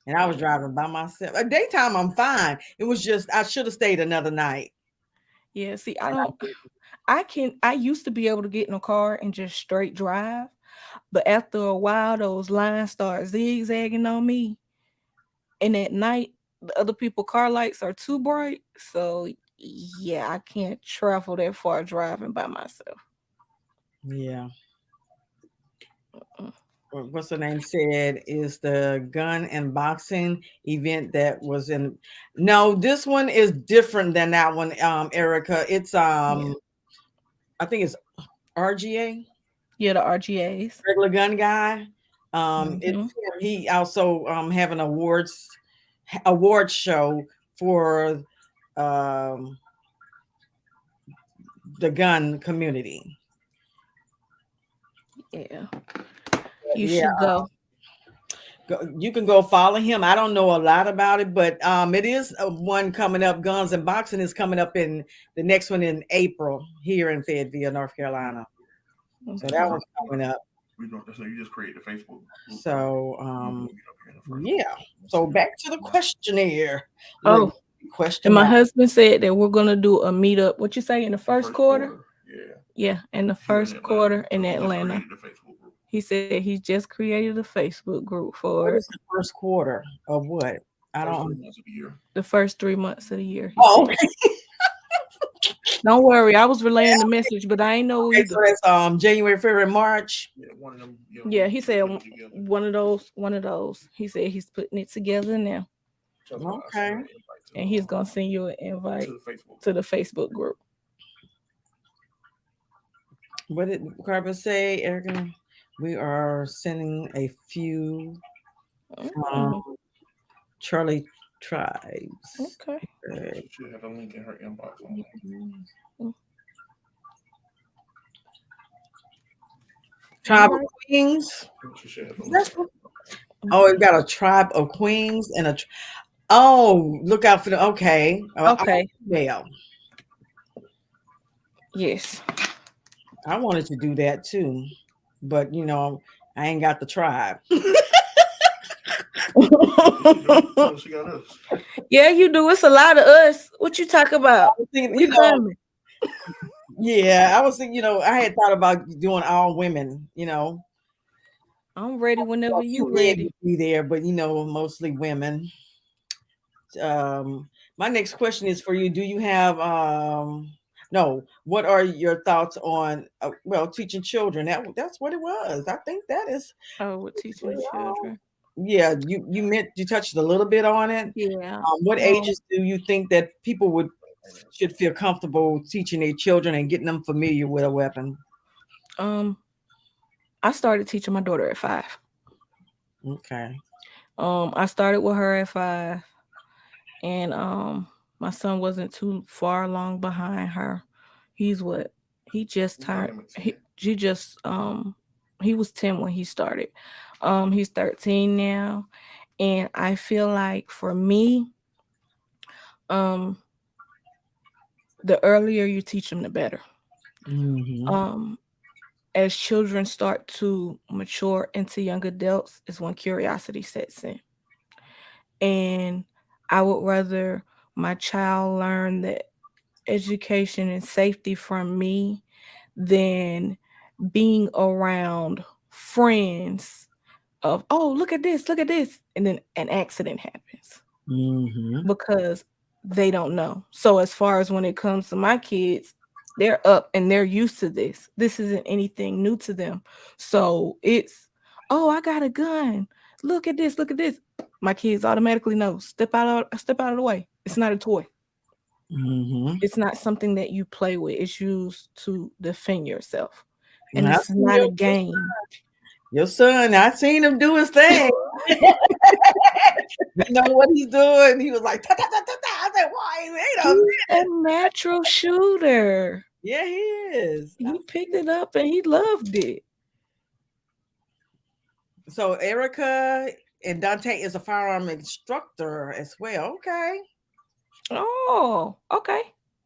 And I was Yeah. driving by myself. At daytime, I'm fine. It was just I should have stayed another night. Yeah. See, And I didn't. I used to be able to get in a car and just straight drive. But after a while, those lines start zigzagging on me. And at night, the other people' car lights are too bright. So yeah, I can't travel that far driving by myself. Yeah. Mm. What's the name said is the gun and boxing event that was in. No, this one is different than that one, Erica. It's Yeah. I think it's RGA, Yeah, the RGAs. regular gun guy. It's Hmm. him. He also have an award show for um the gun community. Yeah. But You yeah, should go. you can go follow him. I don't know a lot about it, but it is one coming up. Guns and Boxing is coming up in the next one in April here in Fayetteville, North Carolina. So that Okay. one's coming up. We don't. So you just create the Facebook group, right? So We'll get up here in the first yeah. one. So back to the questionnaire. Look, Oh, and question my now. husband said that we're gonna do a meetup. What you say in the The first first quarter? quarter, yeah, Yeah, in the here in first Atlanta. quarter in So he just Atlanta. created the Facebook group. He said he just created a Facebook group for What it. is the first quarter of what? I First don't. 3 months of the year. The first 3 months of the year. He Oh, said, okay. "Don't worry, I was relaying the message, but I ain't know Okay, so either." that's January, February, March. Yeah, one of them. Yeah, Yeah, he we said put it together. one of those. One of those. He said he's putting it together now, So I sent Okay. her an invite and he's gonna send you an to invite the Facebook to group. the Facebook group. What did Carver say, Erica? We are sending a few from Mm, Charlie Tribes. okay. Okay. She should have a link in her inbox on. Mm. All Tribe of right. Queens. What you said? Is that oh, it got a tribe of queens and oh, look out for the okay. I'm Okay. well. Yes. I wanted to do that too, but I ain't got the tribe. She do. No, she got us. Yeah, you do. It's a lot of us. What you talk about? I was thinking, We coming. yeah, I was thinking, I had thought about doing all women. I'm ready A whenever few you men ready. would be there, but mostly women. My next question is for you. Do you have no? What are your thoughts on well teaching children? That's what it was. I think that is Oh, with teaching the children. yeah. You touched a little bit on it. Yeah. What Um. ages do you think that people should feel comfortable teaching their children and getting them familiar with a weapon? Um. I started teaching my daughter at 5. Okay. I started with her at 5, and my son wasn't too far along behind her. He's what? He just We got turned. him at 10. He just he was 10 when he started. He's 13 now, and I feel like for me, um, the earlier you teach them, the better. Mm-hmm. Um, as children start to mature into young adults, is when curiosity sets in, and I would rather my child learn that education and safety from me than being around friends of, oh, look at this, and then an accident happens Mm-hmm. because they don't know. So as far as when it comes to my kids, they're up and they're used to this. This isn't anything new to them. So it's, oh, I got a gun. Look at this, look at this. My kids automatically know, step out of the way. It's not a toy. Mm-hmm. It's not something that you play with. It's used to defend yourself. And I it's see not a game. your son. I seen him do his thing. You know what he's doing? He was like, ta, ta, ta, ta, ta. I said, why? Wait a He's a minute. natural shooter. Yeah, he is. He picked it up and he loved it. So Erica and Dante is a firearm instructor as well. Okay. Oh, okay.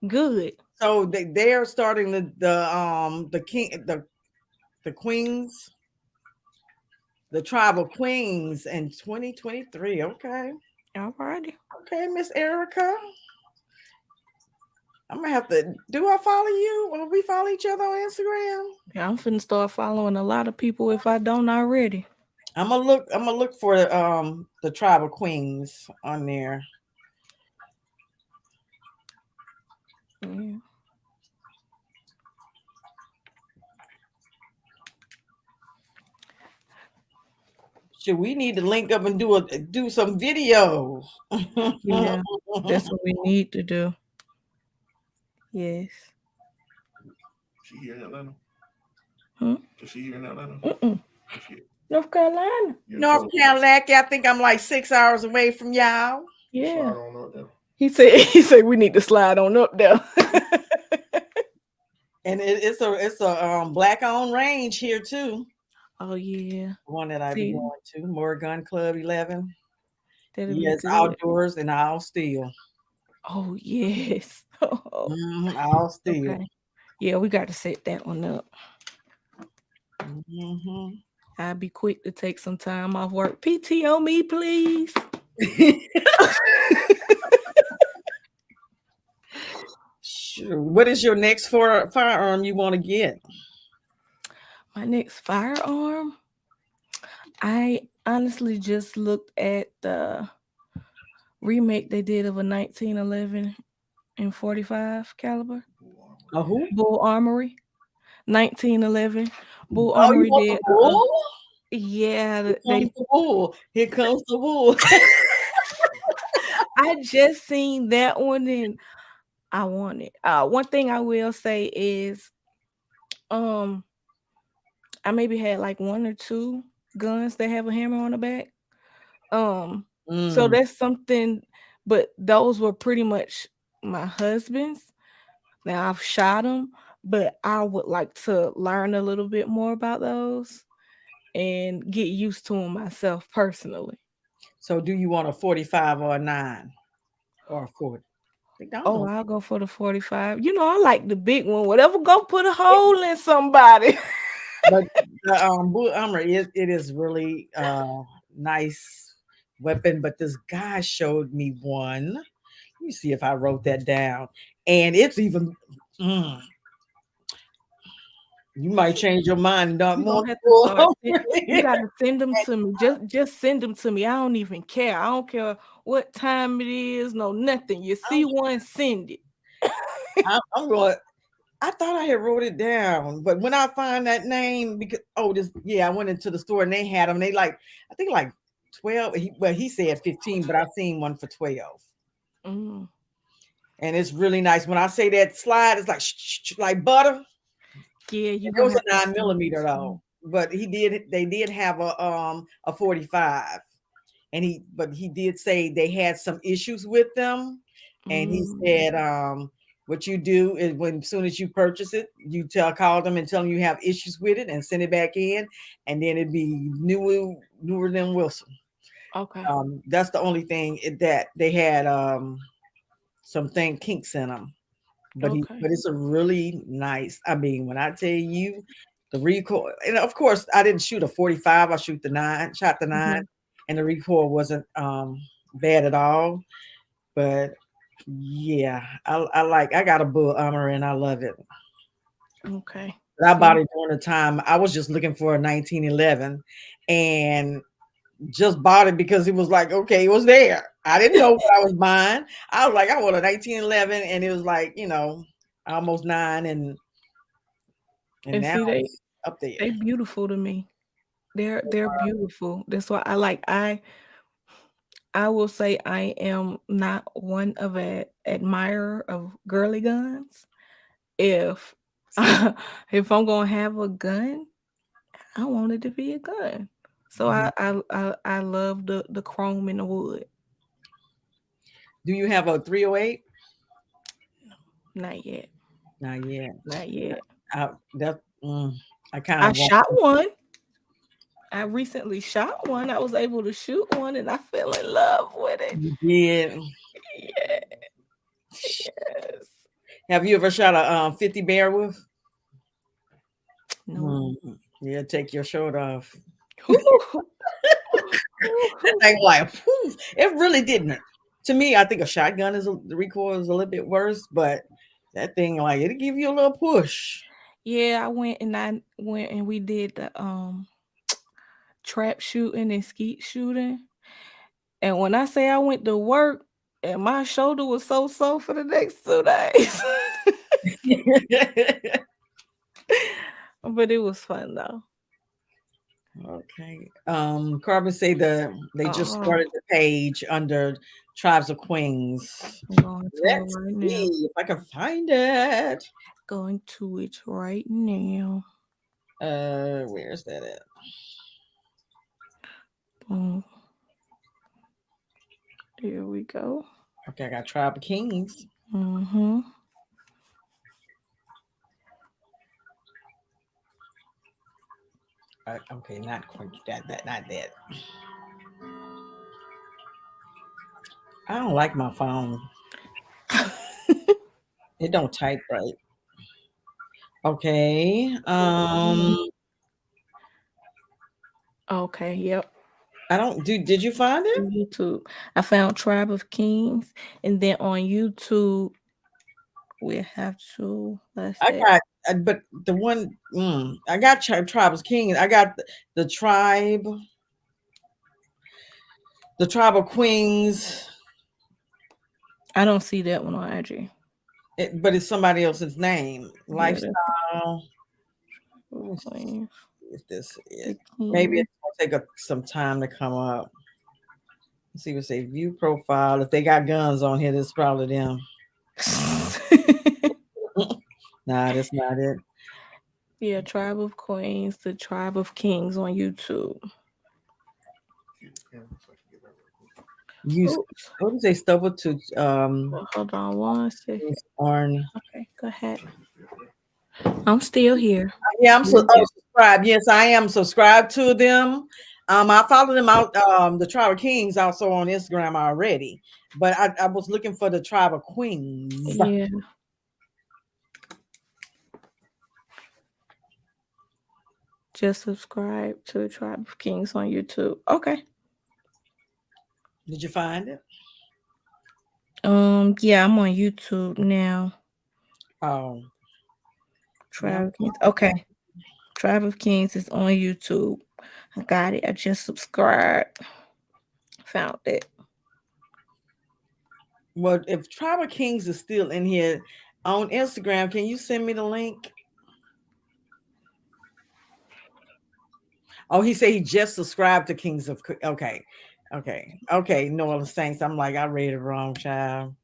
Good. So they are starting the king the queens the tribe of queens in 2023. Okay. All righty. Okay, Miss Erica. I'm gonna have to. Do I follow you? Or we follow each other on Instagram? Yeah, I'm finna start following a lot of people if I don't already. I'm gonna look. I'm gonna look for the tribe of queens on there. Yeah. Should we need to link up and do some videos? Yeah. That's what we need to do. Yes. She here in Atlanta? Hmm? Is she here in Atlanta? Mm-mm. She, North Carolina. yeah, North so Carolina. I think I'm like 6 hours away from y'all. Yeah. slide on up there. He said we need to slide on up there. And it's a black owned range here too. Oh yeah. The one that I be See, going to, More Gun Club 11. that'll be Yes, good. outdoors and all steel. Oh yes. Oh, All steel. okay. Yeah, we got to set that one up. Hmm. I'll be quick to take some time off work. PT on me, please. Sure. What is your next firearm you want to get? My next firearm. I honestly just looked at the remake they did of a 1911 and 45 caliber A who? Bull Armory. 1911 Bull Oh, you Armory want the did. bull? Yeah, Here they. comes the bull. Here comes the bull. I just seen that one and I want it. One thing I will say is, um, I maybe had like one or two guns that have a hammer on the back. Um, so Mm. that's something, but those were pretty much my husband's. Now I've shot them, but I would like to learn a little bit more about those and get used to them myself personally. So do you want a 45 or a 9 or a 40? I don't Oh, know. I'll go for the 45. You know, I like the big one. Whatever, go put a hole in somebody. But the Bull Armor it is really nice weapon. But this guy showed me one. Let me see if I wrote that down. And it's even mm, you might change your mind and not You want gonna have to Bull start. You Armor. gotta send them to me. Just send them to me. I don't even care. I don't care what time it is. No, nothing. You see one, send it. I'm going. I thought I had wrote it down, but when I find that name, because this I went into the store and they had them. They like I think like 12. He said 15, but I seen one for 12, Mm. and it's really nice. When I say that slide, it's like like butter. Yeah, And you it gonna was have a to 9 millimeter send though, but they did have a 45, and he did say they had some issues with them, and he mm. said what you do is when as soon as you purchase it, you call them and tell them you have issues with it and send it back in, and then it'd be newer than Wilson. Okay. That's the only thing that they had some thing kinks in them, Okay. but it's a really nice. I mean, when I tell you the recoil, and of course I didn't shoot a 45, I shot the 9, Hmm. and the recoil wasn't bad at all. But yeah, I got a Bull Armor and I love it. Okay. But I bought See, it during the time I was just looking for a 1911 and just bought it because it was like, okay, it was there. I didn't know what I was buying. I was like, I want a 1911, and it was like, almost 9, and and now see, it's up there. they beautiful to me. They're beautiful. That's why I will say I am not one of a admirer of girly guns. If See, if I'm gonna have a gun, I want it to be a gun. So mhm. I love the chrome in the wood. Do you have a 308? Not yet. Not yet. Not yet. I, that I kind I of want. shot one. I recently shot one. I was able to shoot one and I fell in love with it. You did. Yeah, yes. Have you ever shot a 50 Bearwolf? No. Mm, yeah, take your shirt off. Whew. That thing like whew, it really didn't. To me, I think a shotgun the recoil is a little bit worse, but that thing like it'll give you a little push. Yeah, I went and we did the trap shooting and skeet shooting. And when I say I went to work and my shoulder was so sore for the next 2 days. But it was fun though. Okay. Carbon say they just Oh, started the page under Tribes of Queens. I'm going to it Let's right now. see if I can find it. Going to it right now. Where's that at? Boom. There we go. Okay, I got Tribe of Kings. Mm-hmm. Okay, not quite not that. I don't like my phone. It don't type right. Okay. Okay, yep. I don't do. Did you find it? YouTube. I found Tribe of Kings, and then on YouTube we have to let's I say got, but the one I got Tribes Kings. I got the Tribe of Queens, I don't see that one on IG. but it's somebody else's name. Yeah, that's Lifestyle. Let me Queen, see if this is. the Maybe King. it's gonna take some time to come up. Let's see what say view profile. If they got guns on here, that's probably them. Nah, that's not it. Yeah, Tribe of Queens, the Tribe of Kings on YouTube. Get the camera so I can get that real quick. Use Oops. what do they stubble to Well, hold on one second. on Okay, go ahead. Turn this bit right. I'm still here. Yeah, I'm so Still here. subscribed. Yes, I am subscribed to them. I follow them out. The Tribe of Kings also on Instagram already, but I was looking for the Tribe of Queens. Yeah. Just subscribe to the Tribe of Kings on YouTube. Okay. Did you find it? Yeah, I'm on YouTube now. Oh, yeah. Tribe of Kings. Okay. Tribe of Kings is on YouTube. I got it. I just subscribed. Found it. Well, if Tribe of Kings is still in here on Instagram, can you send me the link? Oh, he said he just subscribed to Kings of. Okay, okay. New Orleans Saints. I'm like, I read it wrong, child.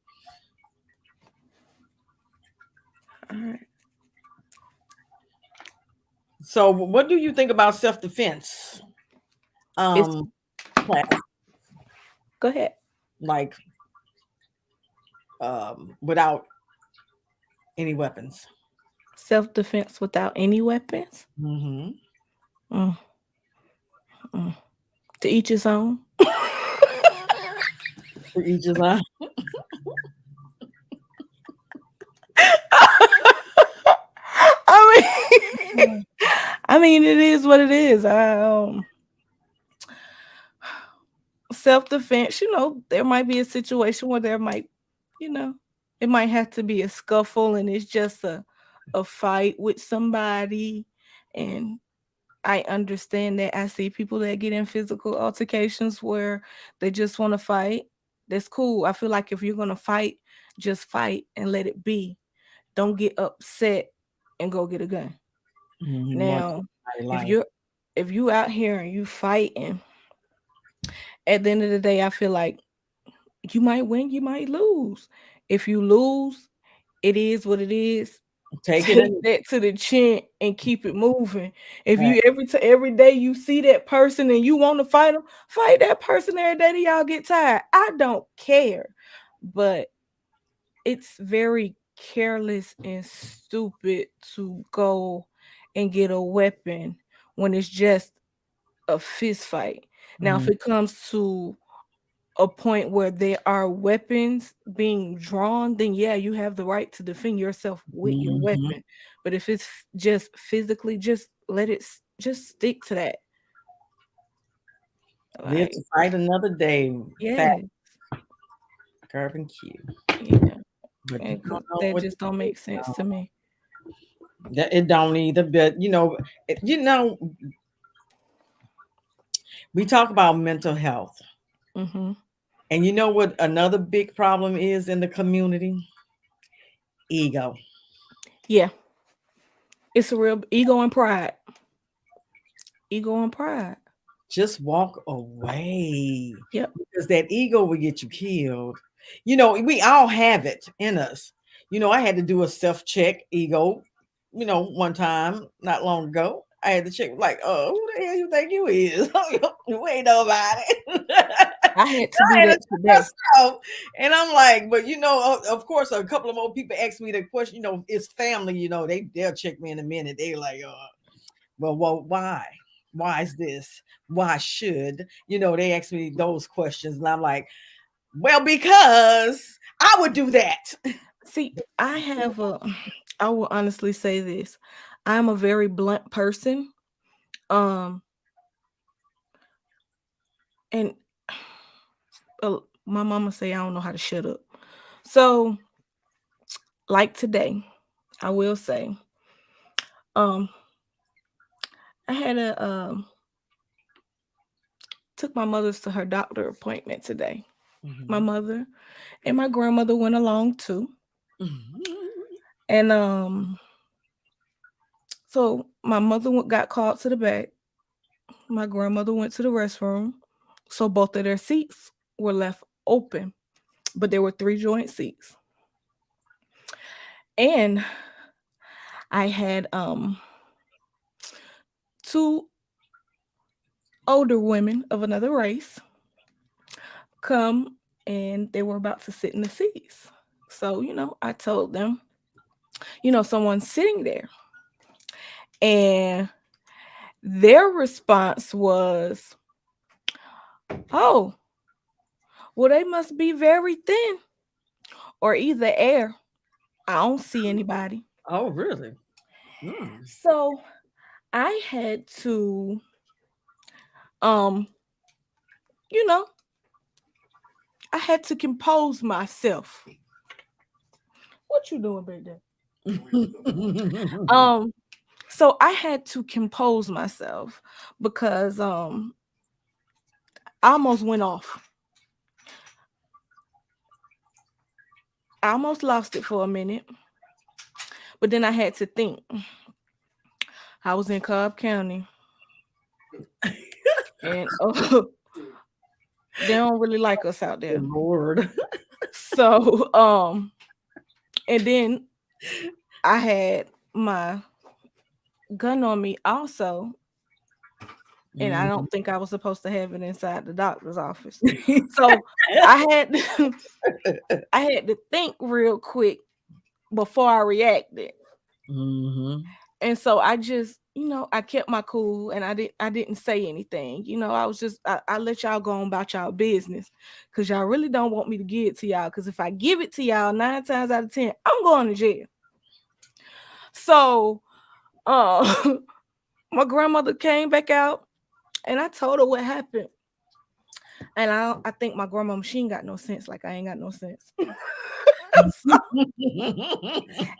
All right. So, what do you think about self defense? It's Class, Go ahead. like without any weapons. Self defense without any weapons. Mm-hmm. Mm, mm. To each his own. For each of us. I mean, I mean, it is what it is. Self defense. There might be a situation where there might, you know, it might have to be a scuffle, and it's just a fight with somebody, and I understand that. I see people that get in physical altercations where they just want to fight. That's cool. I feel like if you're gonna fight, just fight and let it be. Don't get upset and go get a gun. Mm-hmm. One Now, if life. you're if you out here and you fighting, at the end of the day, I feel like you might win, you might lose. If you lose, it is what it is. Take it Take in. that to the chin and keep it moving. If Right. you every day you see that person and you want to fight them, fight that person every day till y'all get tired. I don't care, but it's very careless and stupid to go and get a weapon when it's just a fist fight. Now, if Mm-hmm. it comes to a point where there are weapons being drawn, then yeah, you have the right to defend yourself with your Mm-hmm. weapon. But if it's just physically, just let it, just stick to that. Live Like, to fight another day. Fat, yeah, curb, and cute. yeah, But you because don't know that what just don't make sense to me. it don't either. But we talk about mental health, Hmm. and you know what another big problem is in the community? Ego. Yeah, it's a real ego and pride. Ego and pride. Just walk away Yep. because that ego will get you killed. We all have it in us. I had to do a self check ego, one time not long ago. I had to check, like, oh, who the hell you think you is? You ain't nobody. I had to I do had to that check today. myself. And I'm like, but of course, a couple of more people asked me the question, it's family, they'll check me in a minute. They like, well, why? Why is this? Why should? They ask me those questions, and I'm like, well, because I would do that. See, I will honestly say this. I'm a very blunt person. Um, and my mama say I don't know how to shut up. So, like today, I will say, um, I had a took my mother's to her doctor appointment today. My Mhm. mother and my grandmother went along too. Mhm. And so my mother got called to the back. My grandmother went to the restroom. So both of their seats were left open, but there were three joint seats. And I had two older women of another race come, and they were about to sit in the seats. So, I told them, someone's sitting there. And their response was, "Oh, well, they must be very thin or either air. I don't see anybody." Oh, really? Mm. So I had to, um, you know, I had to compose myself. What you doing back there? Um, so I had to compose myself because I almost went off. I almost lost it for a minute, but then I had to think. I was in Cobb County, and they don't really like us out Good there. Lord. So, and then I had my gun on me also, and I Mhm. don't think I was supposed to have it inside the doctor's office. So I had I had to think real quick before I reacted. Mhm. And so I just, I kept my cool and I didn't say anything. I was just I let y'all go on about y'all business because y'all really don't want me to give it to y'all. Because if I give it to y'all 9 times out of 10, I'm going to jail. So uh my grandmother came back out and I told her what happened. And I think my grandma she ain't got no sense, like I ain't got no sense.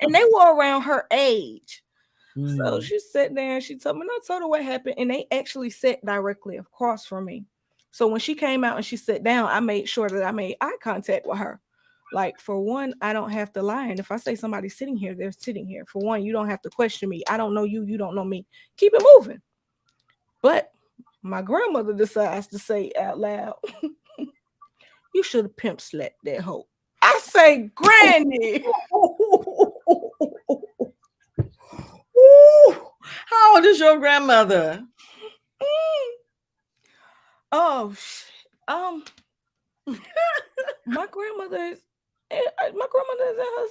And they were around her age. So Mm. she sat there and she told me, and I told her what happened. And they actually sat directly across from me. So when she came out and she sat down, I made sure that I made eye contact with her. Like, for one, I don't have to lie. And if I say somebody's sitting here, they're sitting here. For one, you don't have to question me. I don't know you. You don't know me. Keep it moving. But my grandmother decides to say out loud, "You should have pimp slapped that hoe." I say, "Granny." Ooh, how old is your grandmother? Oh, shit. My grandmother is my grandmother is in her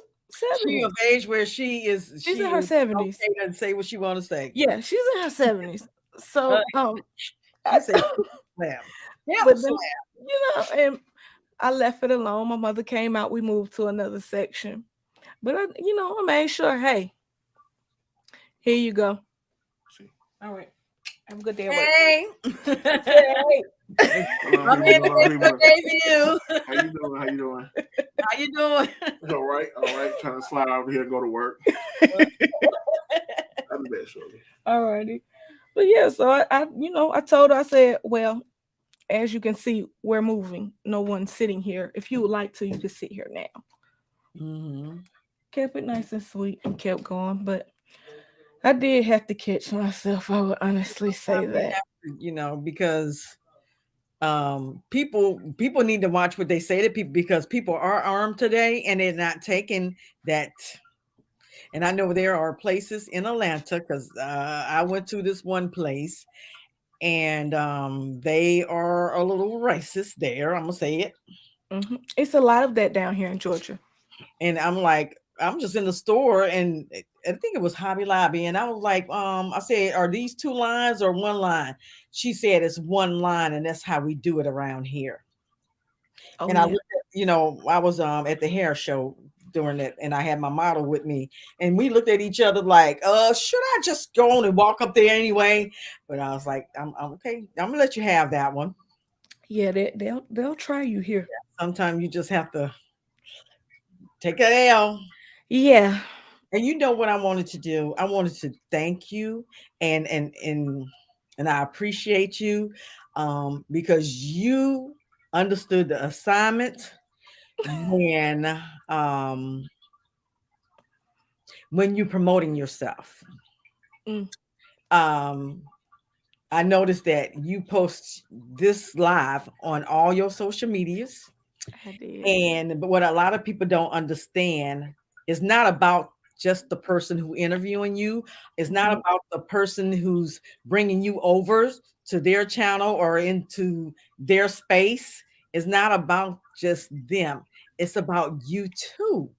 She of 70s. age where she is She's in her 70s. okay to say what she want to say. Yeah, she's in her 70s. Uh, So she I, say slam. Pimp but slam. then and I left it alone. My mother came out, we moved to another section. But I made sure, hey, here you go. See. All right. Have a good day at work. Hey. I said, hey. Hello, I'm people. in the Hello, good people. day for you. How you doing? How you doing? How you doing? It's all right. All right. Trying to slide over here and go to work. I'll be back shortly. All righty. But yeah, so I told her, I said, well, as you can see, we're moving. No one's sitting here. If you would like to, you can sit here now. Mhm. Kept it nice and sweet and kept going. But I did have to catch myself. I would honestly say We that. have to, because people need to watch what they say to people because people are armed today and they're not taking that. And I know there are places in Atlanta because I went to this one place and they are a little racist there. I'm gonna say it. It's a lot of that down here in Georgia. And I'm like, I'm just in the store and I think it was Hobby Lobby. And I was like, I said, are these two lines or one line? She said it's one line, and that's how we do it around here. Oh And I yeah. looked at, I was at the hair show during it, and I had my model with me, and we looked at each other like, should I just go on and walk up there anyway? But I was like, I'm okay. I'm gonna let you have that one. Yeah, they'll try you here. Sometimes you just have to take an L. Yeah. And you know what I wanted to do? I wanted to thank you and and I appreciate you because you understood the assignment when um when you promoting yourself. Mm, Um I noticed that you post this live on all your social medias. I did. And but what a lot of people don't understand is not about just the person who interviewing you. It's not Mhm. about the person who's bringing you over to their channel or into their space. It's not about just them. It's about you too.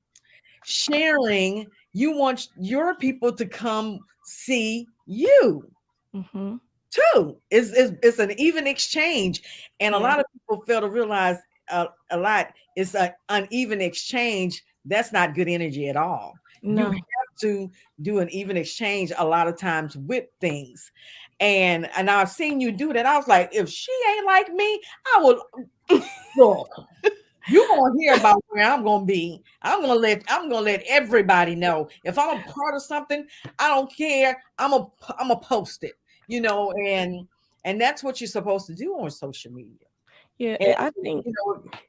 Sharing, you want your people to come see you Mm-hmm. too. It's an even exchange, and a Yeah. lot of people fail to realize a lot. It's an uneven exchange. That's not good energy at all. You No. have to do an even exchange a lot of times with things, and I've seen you do that. I was like, if she ain't like me, I would look. You gonna hear about where I'm gonna be. I'm gonna let everybody know. If I'm a part of something, I don't care. I'm a post it, and that's what you're supposed to do on social media. Yeah. And I think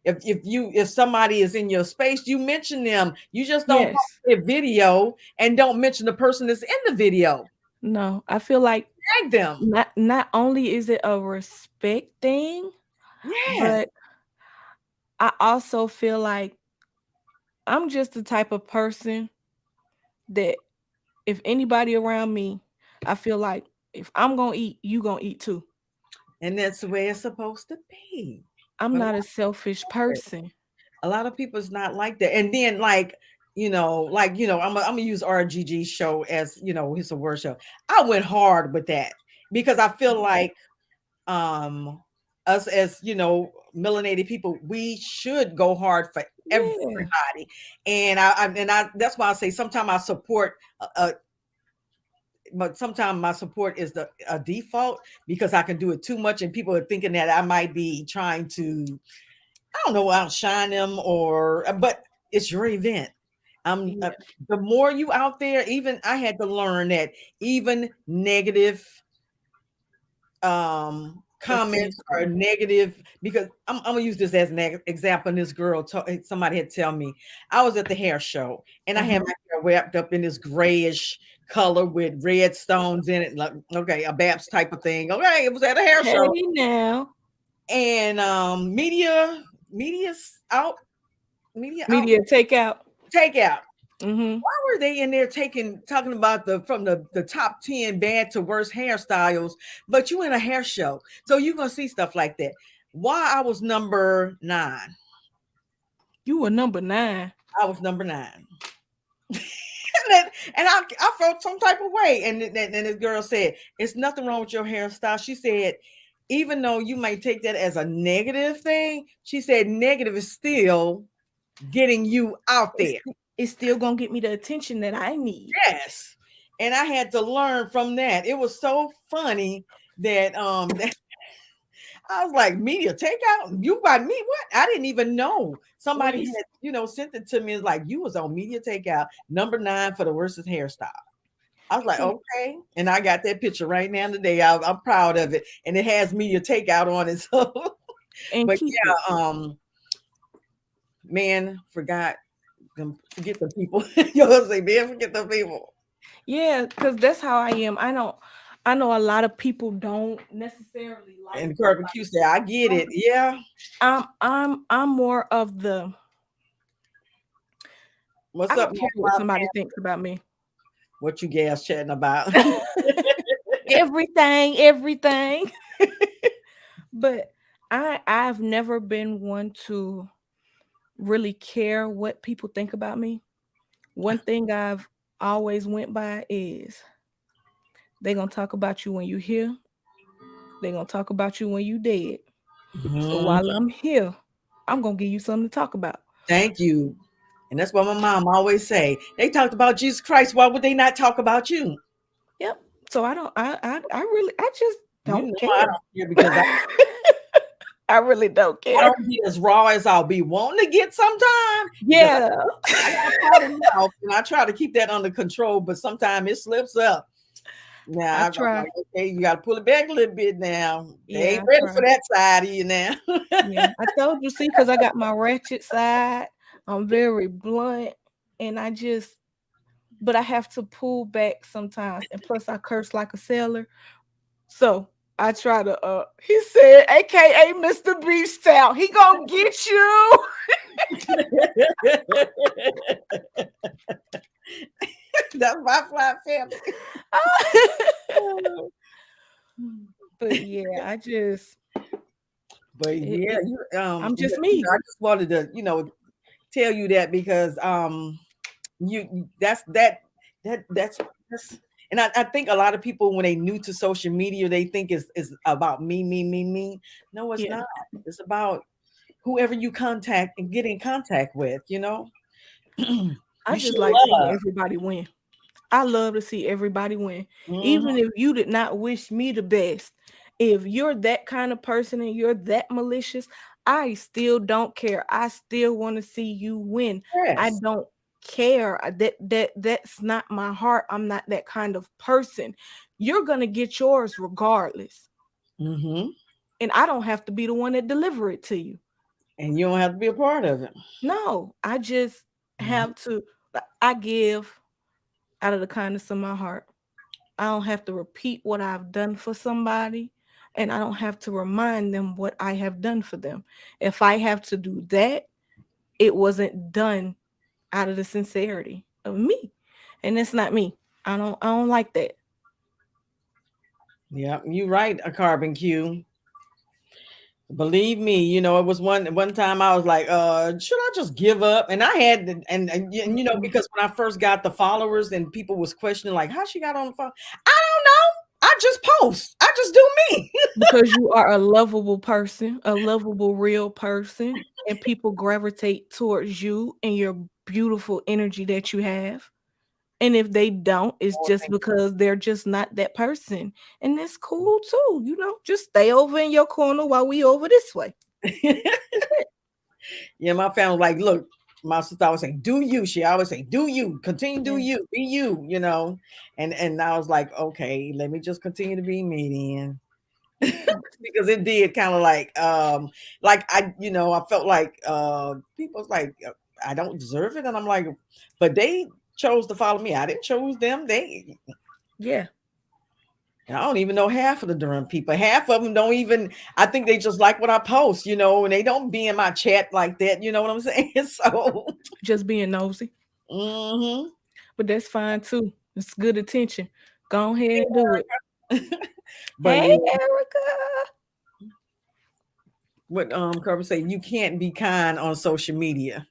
if somebody is in your space, you mention them. You just don't post yes. their video and don't mention the person that's in the video. No. I feel like Tag them. not only is it a respect thing, Yes. but I also feel like I'm just the type of person that if anybody around me, I feel like if I'm gonna eat, you gonna eat too. And that's the way it's supposed to be. I'm But not a selfish person. a lot of people is not like that. And then I'm gonna use RGG's show as his award show. I went hard with that because I feel like um us as melanated people, we should go hard for Yeah. everybody. And I that's why I say sometimes I support but sometimes my support is the a default because I can do it too much and people are thinking that I might be trying to, I don't know, outshine them but it's your event. I'm Yeah. The more you out there, even I had to learn that even negative comments are Attention. negative because I'm gonna use this as an example. And this girl, somebody had tell me I was at the hair show and I had Mhm. my hair wrapped up in this grayish color with red stones in it, like okay, a Babs type of thing. Okay, it was at a hair Hey show, now. and media's out, media out, Media takeout. take out. Mhm. Why were they in there talking about the top 10 bad to worst hairstyles, but you in a hair show, so you're gonna see stuff like that. Why I was number 9? You were number 9. I was number 9. And I felt some type of way. And this girl said, "It's nothing wrong with your hairstyle." She said, "Even though you might take that as a negative thing," she said, "negative is still getting you out It's there." it's still gonna get me the attention that I need. Yes. And I had to learn from that. It was so funny that I was like, media takeout? You got me? What? I didn't even know. Well, Somebody it's had, sent it to me. It's like you was on media takeout, number 9 for the worst hairstyle. I was like, see, okay. And I got that picture right now today. I'm proud of it. And it has media takeout on it. So and but keep it. yeah, man, forget the people. You know what I'm saying? Man, forget the people. Yeah, because that's how I am. I know a lot of people don't necessarily like And me. Kirby Q said, I get it. Yeah. I'm more of the What's I up, don't care what man? somebody thinks about me. What you gas chatting about? Everything. But I've never been one to really care what people think about me. One thing I've always went by is they gonna talk about you when you here. They gonna talk about you when you dead. So Mhm. while I'm here, I'm gonna give you something to talk about. Thank you. And that's what my mom always say. They talked about Jesus Christ. Why would they not talk about you? Yep. So I really I just You don't know care. I don't care because I really don't I care. don't get as raw as I'll be wanting to get sometime because Yeah. I got a powder mouth and I try to keep that under control, but sometimes it slips up. Now I I'm try. like, okay, you got to pull it back a little bit now. They Yeah, ain't I ready try. for that side of you now. Yeah. I told you, see, because I got my ratchet side. I'm very blunt and but I have to pull back sometimes. And plus I curse like a sailor. So I try to he said, AKA Mr. Beef Stout. He gonna get you. That's my fly family. But yeah, But yeah, it I'm just me. I just wanted to, tell you that because you that's that that's And I think a lot of people, when they new to social media, they think it's about me, me, me, me. No, it's Yeah. not. It's about whoever you contact and get in contact with, I You should just like seeing love. everybody win. I love to see everybody win. Mhm. Even if you did not wish me the best, if you're that kind of person and you're that malicious, I still don't care. I still want to see you win. I Yes. don't care. That's not my heart. I'm not that kind of person. You're going to get yours regardless. Hmm. And I don't have to be the one that deliver it to you. And you don't have to be a part of it. No, I just Mhm. have to I give out of the kindness of my heart. I don't have to repeat what I've done for somebody, and I don't have to remind them what I have done for them. If I have to do that, it wasn't done out of the sincerity of me. And it's not me. I don't like that. Yeah, you right, a carbon cue. Believe me, it was one time I was like, should I just give up? And I had Mm-mm. because when I first got the followers and people was questioning like how she got on the phone. I don't know. I just post. I just do me. Because you are a lovable person, a lovable real person, and people gravitate towards you and your beautiful energy that you have. And if they don't, it's Oh, just because they're just not that person. And that's cool too. Just stay over in your corner while we over this way. thank you. Yeah, my family like, look, my sister always say, do you. She always say, do you, continue, do Yes. you, be you. And I was like, okay, let me just continue to be me then. Because it did kind of like I felt like people's like I don't deserve it. And I'm like, but they chose to follow me. I didn't choose them. Yeah. I don't even know half of the Durham people. Half of them don't even, I think they just like what I post, and they don't be in my chat like that. You know what I'm saying? So, Just being nosy. hmm. But that's fine too. It's good attention. Go ahead and do it. But Hey yeah, Erica. what Kirby say, you can't be kind on social media.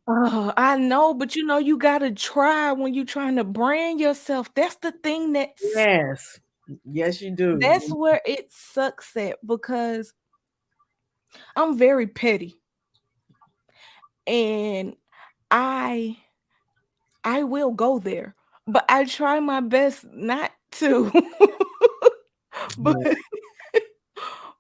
Oh, I know, but you gotta try when you're trying to brand yourself. That's the thing Yes. Yes, you do. that's where it sucks at because I'm very petty and I I will go there, but I try my best not to. but Yeah.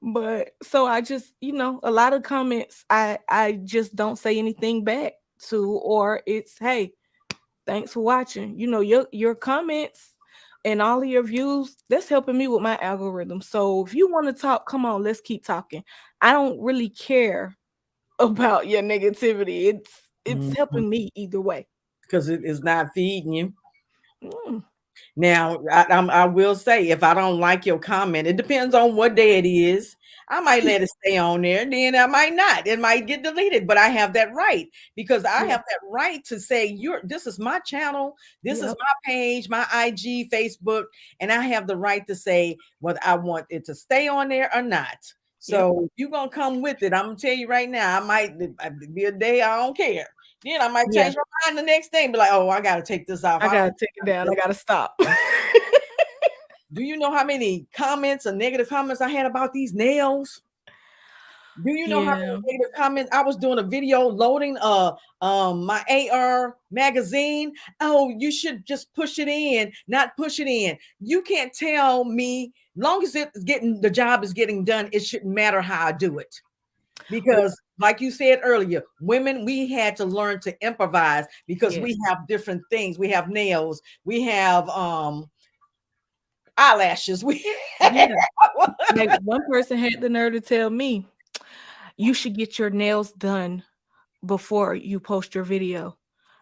but so I just, a lot of comments I just don't say anything back to, or it's hey, thanks for watching. Your comments and all of your views, that's helping me with my algorithm. So if you want to talk, come on, let's keep talking. I don't really care about your negativity. It's Mhm. helping me either way. Because it is not feeding you. Mm, Now, I will say, if I don't like your comment, it depends on what day it is. I might let it stay on there, then I might not. It might get deleted, but I have that right because I yeah. have that right to say, this is my channel, this is Yep. my page, my IG, Facebook, and I have the right to say whether I want it to stay on there or not. Yep. So if you're gonna come with it, I'm gonna tell you right now, I might be a day I don't care. Then I might Yeah. change my mind the next day and be like, oh, I gotta take this off. I I gotta don't. take it down. I gotta stop. Do you know how many comments or negative comments I had about these nails? Do you know how Yeah. many negative comments? I was doing a video loading my AR magazine. Oh, you should just push it in, not push it in. You can't tell me, long as the job is getting done, it shouldn't matter how I do it. Well, Because like you said earlier, women, we had to learn to improvise because yes. we have different things. We have nails, we have eyelashes. We Yeah. Like one person had the nerve to tell me, you should get your nails done before you post your video.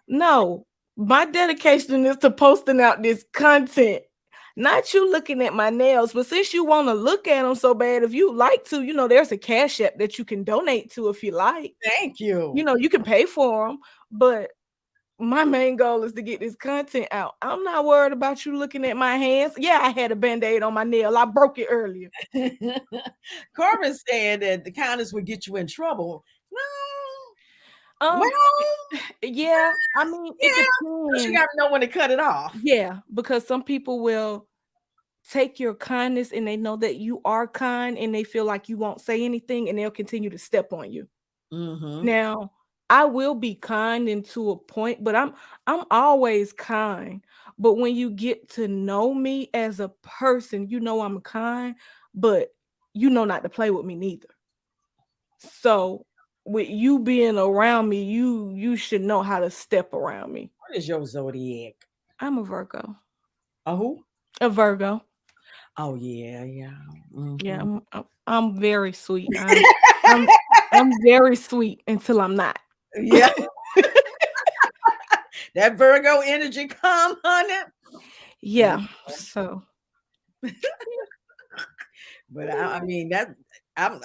No, my dedication is to posting out this content, not you looking at my nails. But since you want to look at them so bad, if you like to, there's a cash app that you can donate to if you like. thank you. You can pay for them, but my main goal is to get this content out. I'm not worried about you looking at my hands. Yeah, I had a band-aid on my nail. I broke it earlier. Corbin said that the kindness would get you in trouble. No, Um, Well, yeah, I mean, it yeah, but you depends. got to know when to cut it off. Yeah, because some people will take your kindness and they know that you are kind and they feel like you won't say anything and they'll continue to step on you. Mm-hmm. Now, I will be kind into a point, but I'm always kind. But when you get to know me as a person, you know I'm kind, but you know not to play with me neither. So, with you being around me, you should know how to step around me. What is your zodiac? I'm a Virgo. A who? A Virgo. Oh yeah, yeah. Yeah, Mm-hmm. I'm very sweet. I'm I'm very sweet until I'm not. Yeah, that Virgo energy come, honey. Yeah. Yeah. So, But I mean that I'm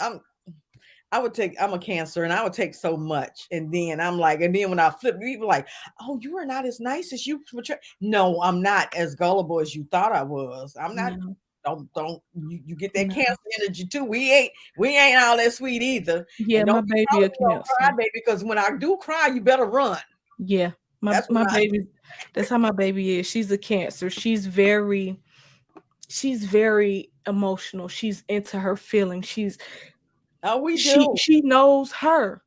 I would take, I'm a Cancer and I would take so much. And then I'm like, and then when I flip, people like, oh, you are not as nice as you portray. No, I'm not as gullible as you thought I was. I'm not. no, Don't you get that no. Cancer energy too. We ain't all that sweet either. Yeah, And my don't be baby calling a me no Cancer. cry baby, because when I do cry, you better run. Yeah, That's when my I baby. That's how my baby is. She's a Cancer. She's very emotional. She's into her feelings. oh, we do. She knows her,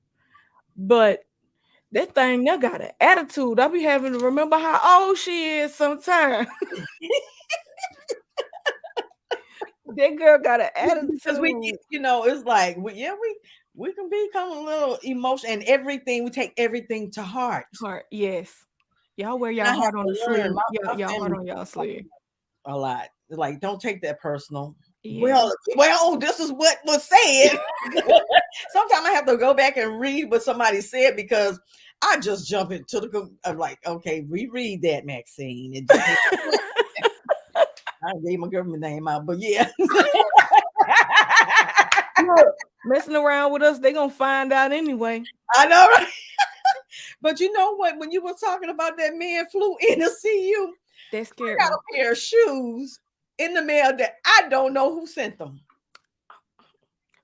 but that thing that got an attitude. I be having to remember how old she is sometimes. That girl got an Because we attitude. get, it's like we can become a little emotional, and everything, we take everything to heart. Heart, yes. Y'all wear And I y'all have heart on to the learn. sleeve. My Y'all heart family on y'all sleeve. a lot. Like, don't take that personal. Yeah. Well, this is what was said. Sometimes I have to go back and read what somebody said, because I just jump into I'm like, okay, reread that, Maxine. I gave my government name out, but yeah. Look, messing around with us, they gonna find out anyway. I know, right? But you know what? When you were talking about that man flew in to see you, That I scared got me. a pair of shoes in the mail that I don't know who sent them.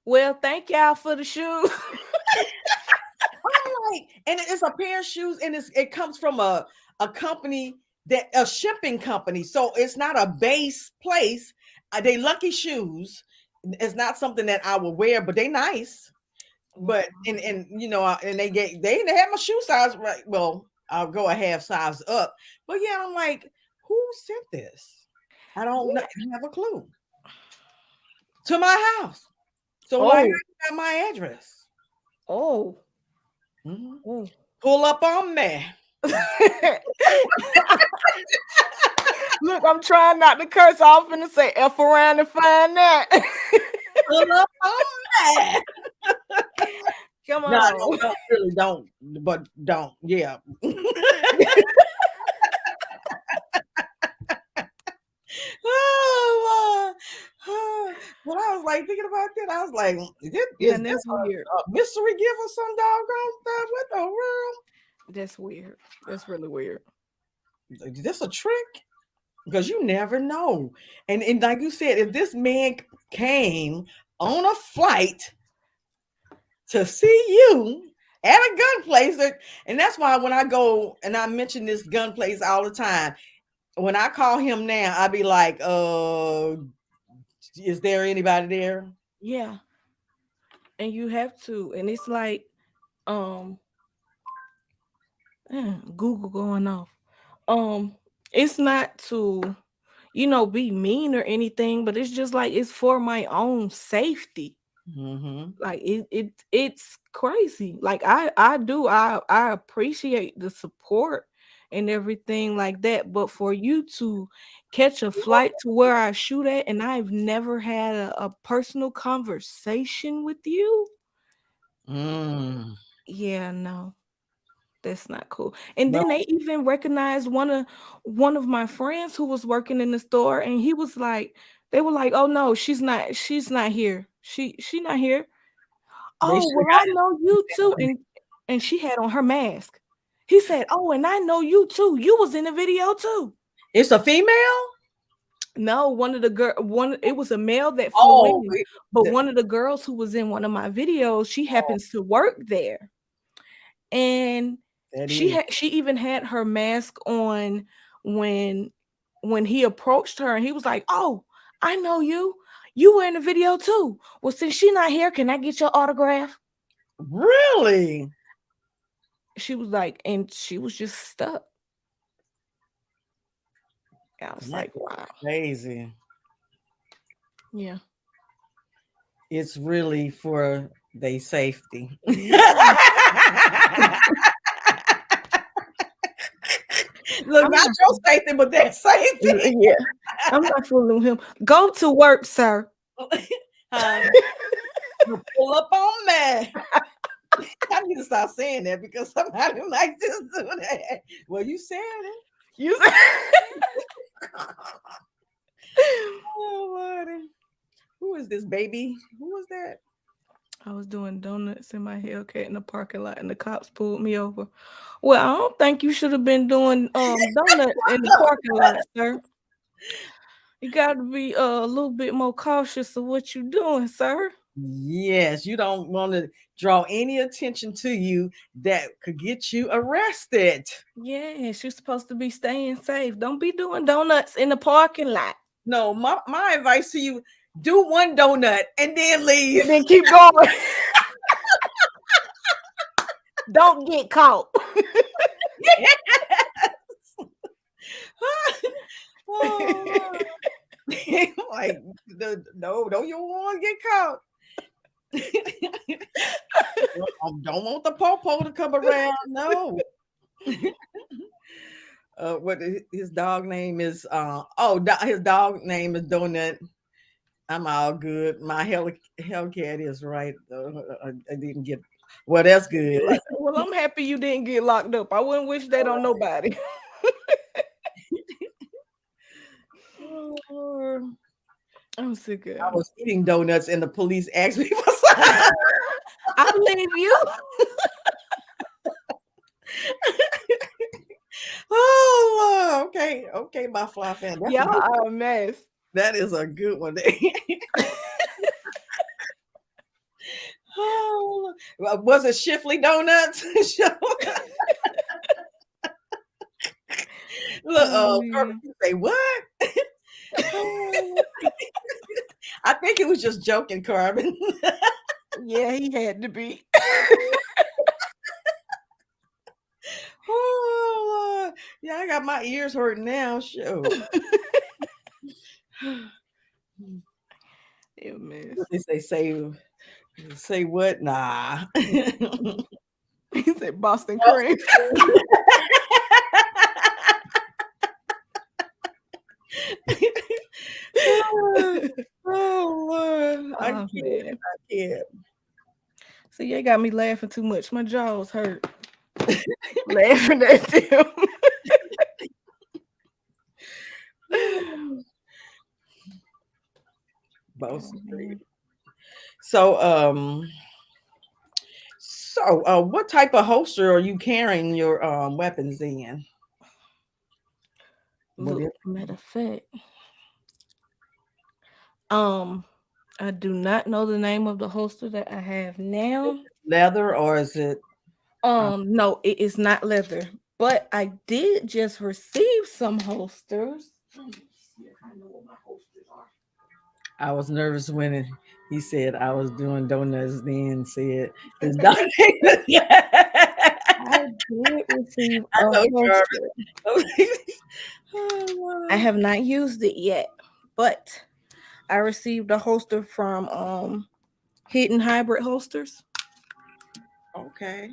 Well, thank y'all for the shoes. I'm like, and it's a pair of shoes, and it comes from a company, that a shipping company. So it's not a base place. They lucky shoes. It's not something that I will wear, but they nice. But and and they didn't have my shoe size right. Well, I'll go a half size up. But yeah, I'm like, who sent this? I don't Yeah. have a clue. To my house. So like, Oh, I got my address. oh, Mhm. oh. Pull up on me. Look, I'm trying not to curse off and to say F around and find that. Pull up on me. Come No, on. don't really don't, but don't. Yeah. Oh, when I was like thinking about that, I was like, Yeah, is and this that's weird. a mystery gift or some doggone stuff? What the world? That's weird. That's really weird. Is this a trick? Because you never know. And like you said, if this man came on a flight to see you at a gun place, and that's why when I go and I mention this gun place all the time, when I call him now, I be like, is there anybody there? Yeah, and you have to, and it's like, um, Google going off. Um, it's not to, be mean or anything, but it's just like it's for my own safety. Mm-hmm. Like it's crazy. Like I appreciate the support and everything like that, but for you to catch a flight to where I shoot at and I've never had a personal conversation with you, Mm. yeah, no, that's not cool. And then Well, they even recognized one of my friends who was working in the store, and he was like, they were like, "Oh no, she's not here. She not here." they Oh, should have well, I got know you too. And she had on her mask. He said, "Oh, and I know you too. You was in the video too." it's a female. No, one of the girl one it was a male that flew Oh, in, but one of the girls who was in one of my videos, she happens to work there. And That is. she even had her mask on when he approached her, and he was like, "Oh, I know you. You were in the video too. Well, since she's not here, can I get your autograph?" Really? She was like, and she was just stuck. I was That like, is wow. crazy. Yeah. It's really for their safety. Yeah. Look, I'm not not, your safety, but their safety. yeah. I'm not fooling him. Go to work, sir. Honey, you pull up on me. I need to stop saying that because somebody might just do that. Well, you said it. You Oh, Lordy. Who is this baby? Who is that? I was doing donuts in my Hellcat in the parking lot, and the cops pulled me over. Well, I don't think you should have been doing donuts in the parking lot, sir. You got to be a little bit more cautious of what you're doing, sir. Yes, you don't want to draw any attention to you that could get you arrested. Yes, you're supposed to be staying safe. Don't be doing donuts in the parking lot. No, my advice to you, do one donut and then leave. And then keep going. Don't get caught. Oh, like, no, don't you want to get caught? Don't want the popo to come around. No. What his dog name is? His dog name is Donut. I'm all good. My Hellcat is right. I didn't get. Well, that's good. Well, I'm happy you didn't get locked up. I wouldn't wish that on nobody. Oh, Lord. I'm sick of I him. was eating donuts and the police asked me for some. I believe you. Oh, Lord. Okay, okay, my fly fan. That's a Y'all good. are a mess. That is a good one. Oh, was it Shifley Donuts? Look, Oh, Corbin, man. you say what? Oh, I think it was just joking, Corbin. Yeah, he had to be. Oh, Lord. Yeah, I got my ears hurting now. Shoot. You mess. What they say what? Nah. He said Boston cream. Oh, Lord. I Oh, can't. man. I can't. See, you got me laughing too much. My jaws hurt. Laughing at them. Both Oh, Street. man. So, what type of holster are you carrying your weapons in? What Look, is matter of fact, um, I do not know the name of the holster that I have now. leather or is it? No, it is not leather, but I did just receive some holsters. Let me see if I know what my holsters are. I was nervous when he said I was doing donuts. Then said his dog. I did receive I a know, holster. Jarvis. I Oh, have not used it yet, but I received a holster from Hidden Hybrid Holsters. okay,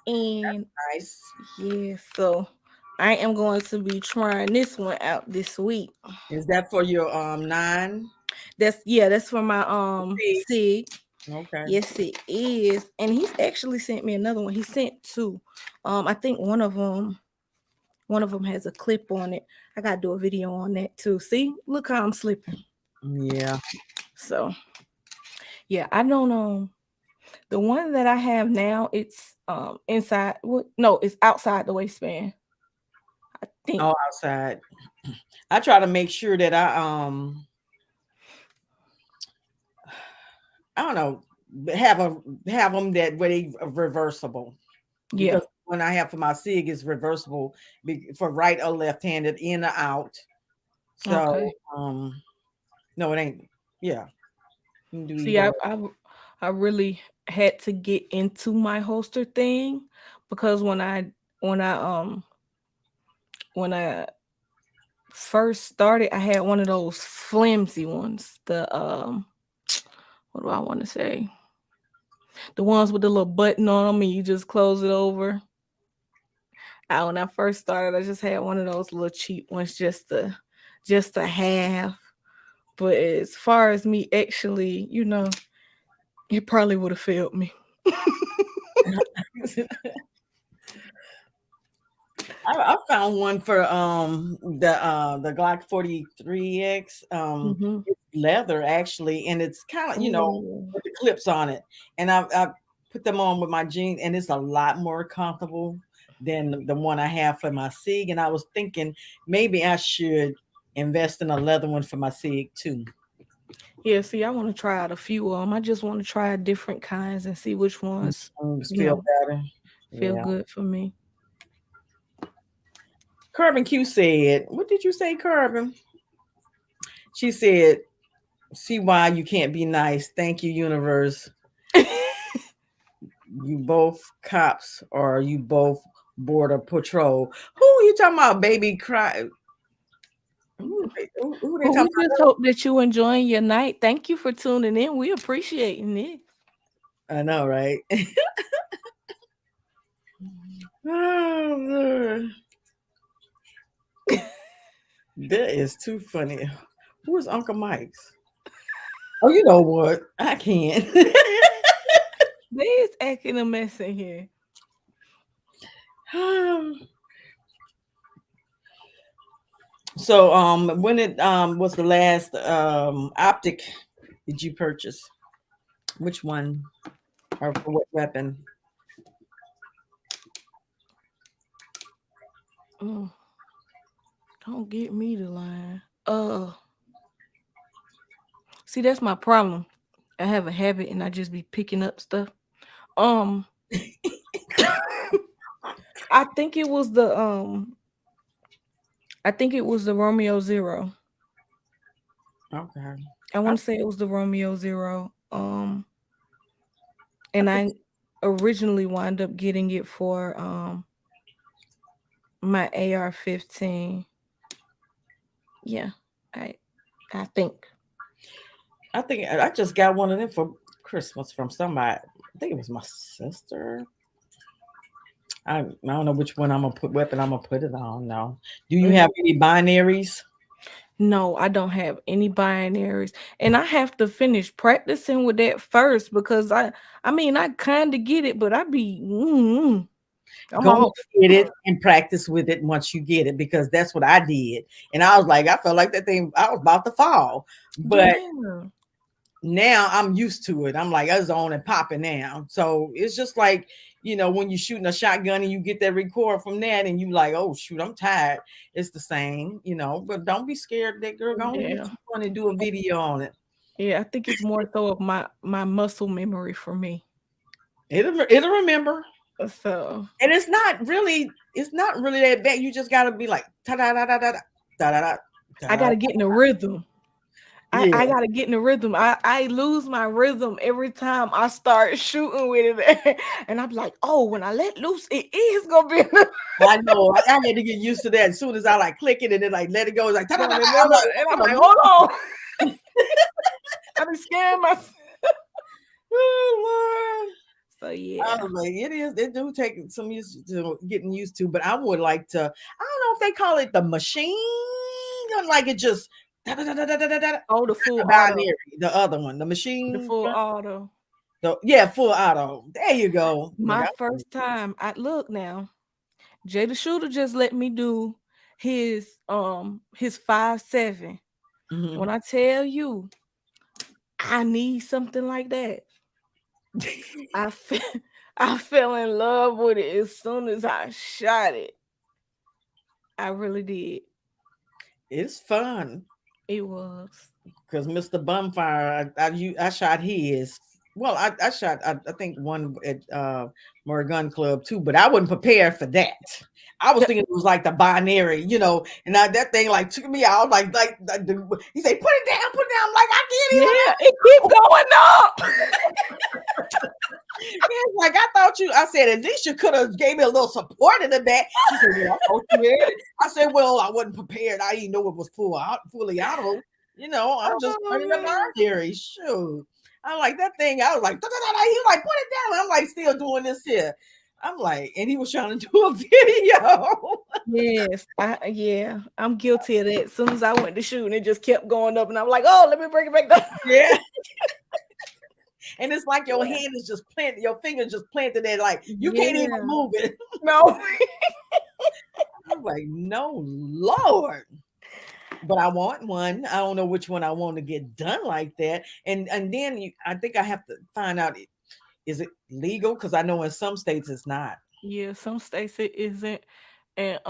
And nice. yeah, so I am going to be trying this one out this week. Is that for your nine? That's for my See. SIG. Okay. Yes, it is. And he's actually sent me another one. He sent two. I think one of them has a clip on it. I gotta do a video on that too. See, look how I'm slipping. Yeah. So yeah, I don't know. The one that I have now, it's inside. What? No, it's outside the waistband. I think. Oh, outside. I try to make sure that I don't know, have them that way reversible. Yeah. because when I have for my SIG is reversible for right or left handed, in or out. So Okay. no, it ain't. Yeah, you can do See, either way. I really had to get into my holster thing because when I when I first started, I had one of those flimsy ones. The what do I want to say? The ones with the little button on them and you just close it over. When I first started, I just had one of those little cheap ones just to have. But as far as me actually, it probably would have failed me. I found one for the Glock 43X. Hmm. It's leather actually, and it's kind of Oh, with the clips on it. And I put them on with my jeans, and it's a lot more comfortable than the one I have for my SIG. And I was thinking maybe I should invest in a leather one for my SIG too. yeah. See, I want to try out a few of them. I just want to try different kinds and see which ones, Just you feel know, better. feel Yeah. good for me. Carbon Q said, "What did you say, Carbon?" She said, "See why you can't be nice. Thank you, universe. You both cops or you both border patrol." Who are you talking about, baby? Cry. Who they Well, talking we just hope that you enjoying your night. Thank you for tuning in. We appreciating it. about? I know, right? Oh, Lord. That is too funny. Who is Uncle Mike's? Oh, you know what? I can't. They is acting a mess in here. So, when it was the last optic did you purchase? Which one or for what weapon? Mm, don't get me the line. See, that's my problem. I have a habit, and I just be picking up stuff. Um, I think it was I think it was the Romeo Zero. Okay. I I, want to say it was the Romeo Zero. I And think I originally wound up getting it for my AR-15. Yeah, I I think. I just got one of them for Christmas from somebody. I think it was my sister. I don't know which one I'm gonna put weapon I'm gonna put it on. No. Do you Mm, have any binaries? no, I don't have any binaries, and I have to finish practicing with that first because I mean I kind of get it, but I'm Go and off. get it and practice with it once you get it because that's what I did. And I was like, I felt like that thing I was about to fall. But Yeah, now I'm used to it. I'm like, it's on and popping now. So it's just like, when you're shooting a shotgun and you get that record from that and you like, oh shoot, I'm tired. It's the same. But don't be scared. That girl gonna get yeah, you one and do a video on it. yeah. I think it's more so of my muscle memory for me. It'll remember. So And it's not really that bad. You just gotta be like ta da da da da da da da I da. gotta get in the rhythm. I Yeah. gotta get in the rhythm. I lose my rhythm every time I start shooting with it. And I'm like, oh, when I let loose, it is gonna be I know. I had to get used to that. As soon as I like click it and then like let it go, it's like ta da da da. I'm like, and I'm wait a like, minute. hold on. I be scaring myself. Oh, Lord. So I yeah. was like, it is. They do take some used to getting used to, but I would like to. I don't know if they call it the machine or like it just da da da da da da da. Da. Oh, the full The auto. binary, the other one, the The machine. full auto. Yeah, full auto. There you go. Look, My first time, I look now. Jay the Shooter just let me do his 5.7. mm-hmm. When I tell you I need something like that, I fe- I fell in love with it as soon as I shot it. I really did. It's fun It was. because Mr. Bumfire, I shot his. Well, I shot, I think one at more gun club too, but I wasn't prepared for that. I was Yeah, thinking it was like the binary, and that thing like took me out. He said, "Put it down, put it down." I'm like, I can't yeah, it keep going up. even. It's like I thought you. I said at least you could have gave me a little support in the back. He said, "Well, I thought you had it." I said, "Well, I wasn't prepared. I didn't know it was fully auto. I'm just Oh running the man. binary. Shoot." I'm like that thing. I was like, "Da, da, da, da." He was like, "Put it down." I'm like, still doing this here. I'm like, and he was trying to do a video. Yes, yeah, I'm guilty of that. As soon as I went to shoot, and it just kept going up, and I'm like, "Oh, let me bring it back down." Yeah. And it's like your Yeah, hand is just planted, your finger just planted there, like you can't even yeah. move it. No. I'm like, no, Lord. But I want one. I don't know which one I want to get done like that. And then I think I have to find out, is it legal? Because I know in some states it's not. Yeah, some states it isn't, and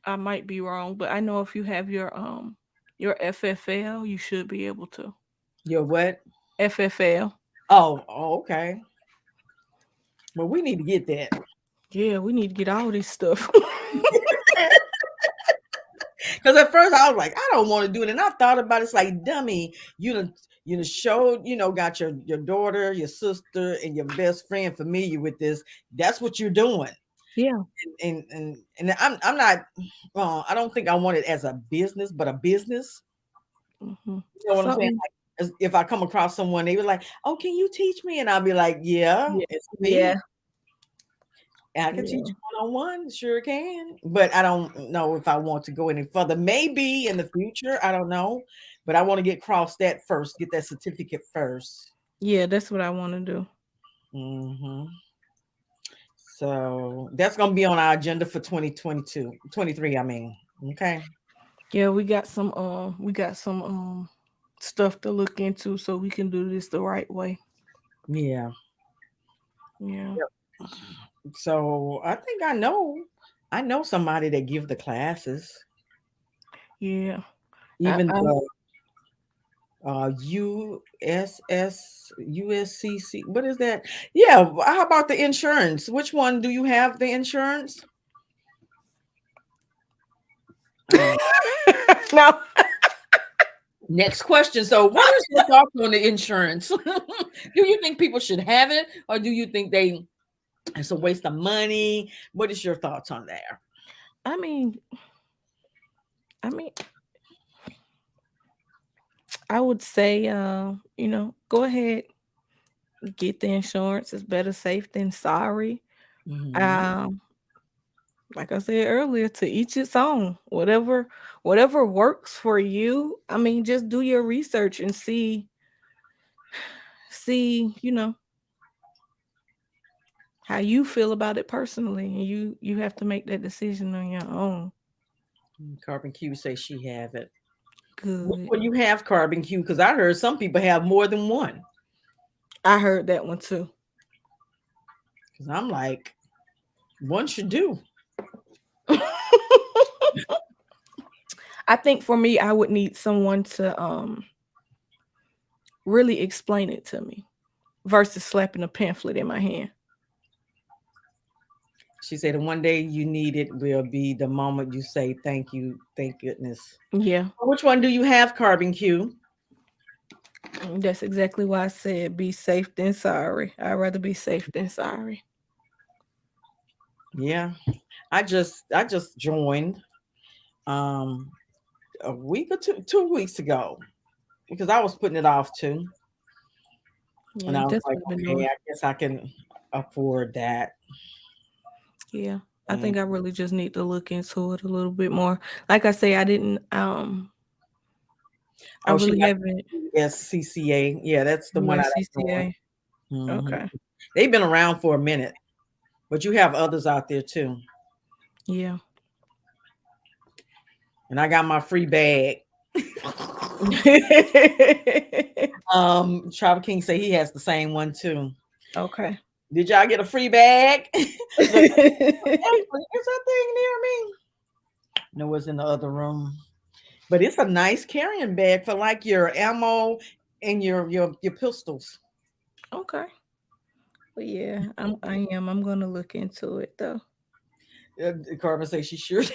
I might be wrong, but I know if you have your FFL, you should be able to. Your what? FFL. Oh, okay. Well, we need to get that. Yeah, we need to get all this stuff. Because at first I was like, I don't want to do it. And I thought about it. It's like, dummy, you done showed, got your daughter, your sister, and your best friend familiar with this. That's what you're doing. Yeah. And I'm not, I don't think I want it as a business, but a business. Hmm. You know what I'm saying? Something. Like, if I come across someone, they were like, "Oh, can you teach me?" And I'll be like, "Yeah, Yeah. it's me. Yeah. I can teach Yeah. you one on one, sure can." But I don't know if I want to go any further. Maybe in the future, I don't know. But I want to get across that first, get that certificate first. Yeah, that's what I want to do. Hmm. So that's gonna be on our agenda for 2022, 23. I mean, okay, Yeah, we got some stuff to look into so we can do this the right way. yeah. Yeah. Yep. So I think I know somebody that give the classes, Yeah. even I the USCC. What is that? Yeah. How about the insurance? Which one do you have the insurance? Um, no. Next question. So, what is your thoughts on the insurance? Do you think people should have it, or do you think it's a waste of money? What is your thoughts on that? I mean, I mean, I would say, go ahead, get the insurance. It's better safe than sorry. Hmm. Um, like I said earlier, to each its own. Whatever works for you. I mean, just do your research and see, how you feel about it personally, and you have to make that decision on your own. Carbon Q say she have it. Which Good. one you have, Carbon Q? Because I heard some people have more than one. I heard that one too. Because I'm like, one should do. I think for me, I would need someone to really explain it to me versus slapping a pamphlet in my hand. She said, and one day you need it will be the moment you say thank you, thank goodness. Yeah, Which one do you have, Carbon Q? that's exactly why I said be safe than sorry. I'd rather be safe than sorry. Yeah, I just joined um a week or 2 weeks ago because I was putting it off too, and Yeah, I was that's like, what I've been okay, doing. I guess I can afford that. Yeah, I And think I really just need to look into it a little bit more. Like I say, I didn't. I oh, she really got haven't. SCCA. Yeah, that's the one I don't USCCA. join. Hmm. Okay. They've been around for a minute, but you have others out there too. Yeah. And I got my free bag. Tribal King say he has the same one too. Okay. Did y'all get a free bag? Look, Ashley, is that thing near me? No, it's in the other room. But it's a nice carrying bag for like your ammo. and your pistols. Okay. Well, yeah, I'm gonna look into it though. Carmen say she sure did.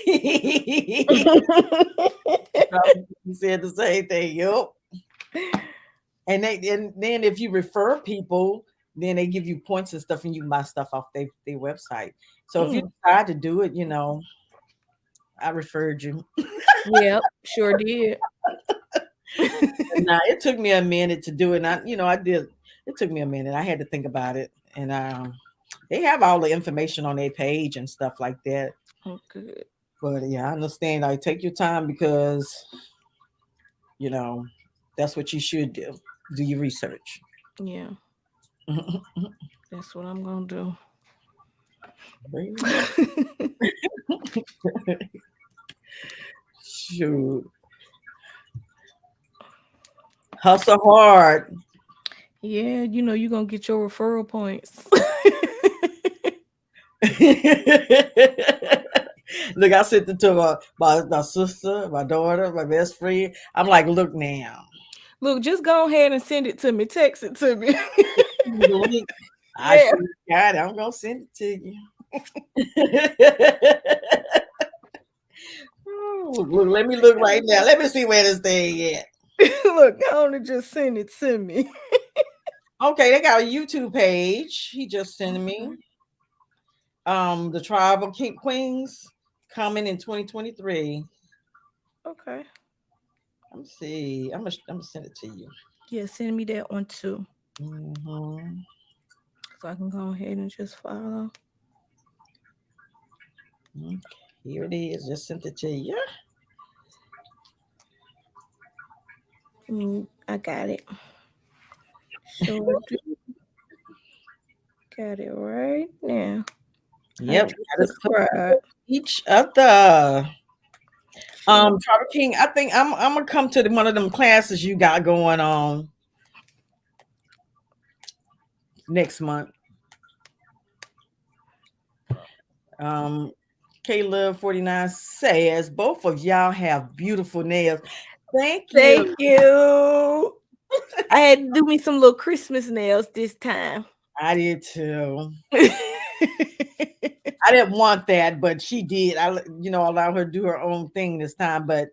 He said the same thing. Yup. And then if you refer people, then they give you points and stuff, and you can buy stuff off their website. So if you Mm, decide to do it, I referred you. yep, sure did. Now it took me a minute to do it. And I did. It took me a minute. I had to think about it, and they have all the information on their page and stuff like that. Oh, good. But yeah, I understand. I take your time because you know that's what you should do. Do your research. Yeah, that's what I'm gonna do. Shoot, hustle hard. Yeah, you're gonna get your referral points. Look, I sent it to my sister, my daughter, my best friend. I'm like, look now. Look, just go ahead and send it to me. Text it to me. The link. I Yeah. sure got it. I'm gonna send it to you. Look, let me look right now. Let me see where this thing at. Look, I only just send it to me. Okay, they got a YouTube page. He just sent me. Okay. The Tribe of King Queens coming in 2023. Okay. Let me see. I'm gonna send it to you. Yeah, send me that one too. Hmm. So I can go ahead and just follow. Okay, here it is. Just sent it to you. I got it. Sure do. Got it right now. I Yep, just gotta subscribe. support each other. Sure. Trevor King, I think I'm gonna come to one of them classes you got going on next month. Um, Caleb 49 says both of y'all have beautiful nails. Thank Thank you. you. I had to do me some little Christmas nails this time. I did too. I didn't want that, but she did. Allow her to do her own thing this time. But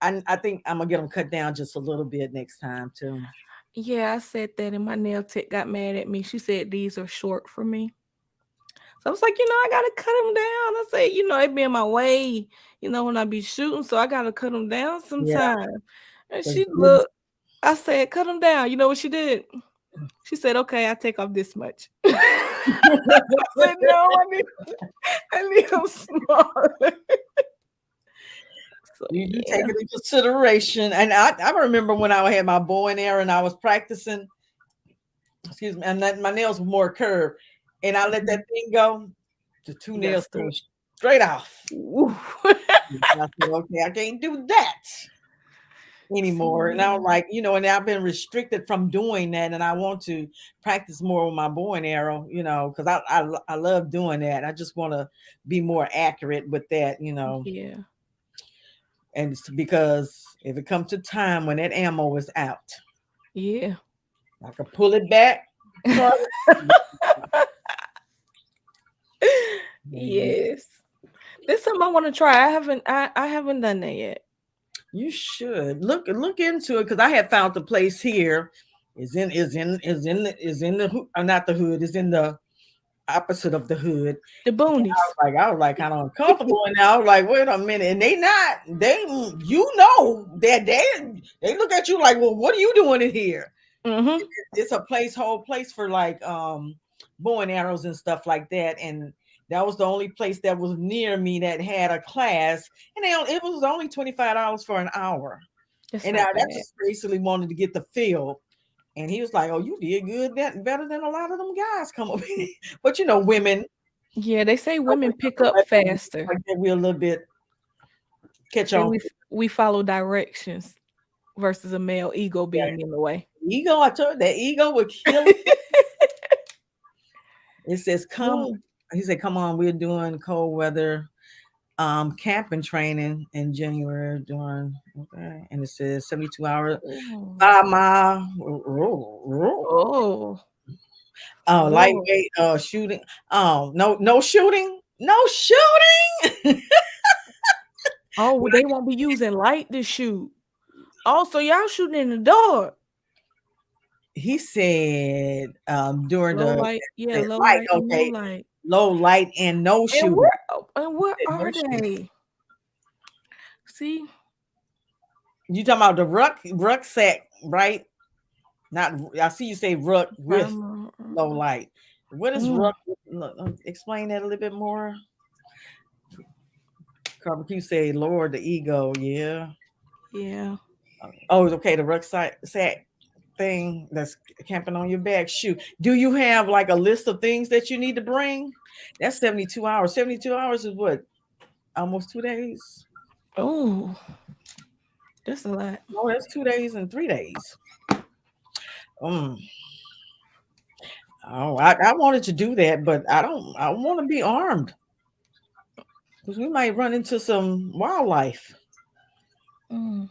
I think I'm gonna get them cut down just a little bit next time too. Yeah, I said that, and my nail tech got mad at me. She said these are short for me. So I was like, I gotta cut them down. I said, it be in my way, when I be shooting, so I gotta cut them down Yeah, sometime. And 'cause she looked, I said, cut them down. You know what she did? She said, okay, I take off this much. I said, no, I need them smaller. So you do take yeah. it in consideration. And I remember when I had my bow and arrow and I was practicing, excuse me, and that my nails were more curved, and I let that thing go. The two You got nails stuck. came straight off. Ooh. I said, okay, I can't do that anymore. And I was See, like, and I've been restricted from doing that, and I want to practice more with my bow and arrow, because I love doing that. I just want to be more accurate with that. yeah. And it's because if it comes to time when that ammo is out, Yeah. I can pull it back. Carter. Mhm. Yes. This something I want to try. I haven't done that yet. You should look into it because I had found the place here not the hood, is in the opposite of the hood. The boonies. I was like kind of uncomfortable, and I was like, wait a minute, and that they look at you like, well, what are you doing in here? Mm-hmm. It's a whole place for like bow and arrows and stuff like that, and that was the only place that was near me that had a class, and it was only $25 for an hour, It's and not I bad. just basically wanted to get the feel. And he was like, "Oh, you did good, better than a lot of them guys come up here." But women, Yeah, they say women pick up faster. like that, we a little bit catch Say on. we follow directions versus a male ego Yeah, being in the way. ego. I told you, that ego would kill. It says, Ooh. "Come." He said, "Come on, we're doing cold weather. camping training in January during, okay, and it says 72 hours, Oh, 5 mile, oh, Lord. lightweight shooting. Oh, no shooting, no shooting. Oh, they won't be using light to shoot. Also, y'all shooting in the dark. He said during Low the light, yeah, that low light, light and no okay, light. low light and no And shooting. where Said no are shooting. they? See, You talking about the rucksack, right? Not, I see you say ruck with um, low light. What is mm, ruck? Explain that a little bit more. Barbecue say lower the ego. Yeah. yeah. Oh, okay. The rucksack sack thing that's camping on your back. Shoot. Do you have like a list of things that you need to bring? That's 72 hours. 72 hours is what? Almost 2 days. Oh, that's a lot. No, that's 2 days and 3 days. Um, oh, I wanted to do that, but I want to be armed because we might run into some wildlife. Mm.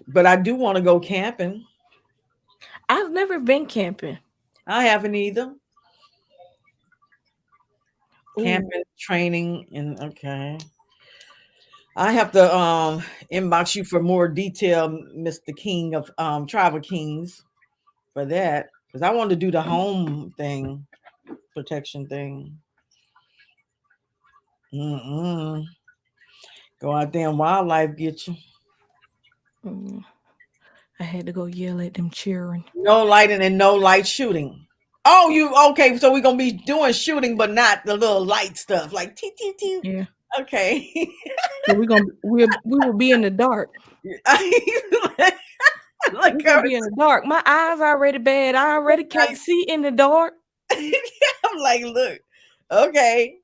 But I do want to go camping. I've never been camping. I haven't either. Oh, Camping, training, and okay. I have to inbox you for more detail, Mr. King of Travel Kings, for that. Because I want to do the home thing, protection thing. Mm-mm. Go out there and wildlife get you. mm. I had to go yell at them cheering. No lighting and no light shooting. Oh, you okay? So we're gonna be doing shooting, but not the little light stuff like tee tee tee. Yeah. Okay. So we will be in the dark. Like, We're gonna be in the dark. My eyes already bad. I already can't see in the dark. I'm like, look, okay.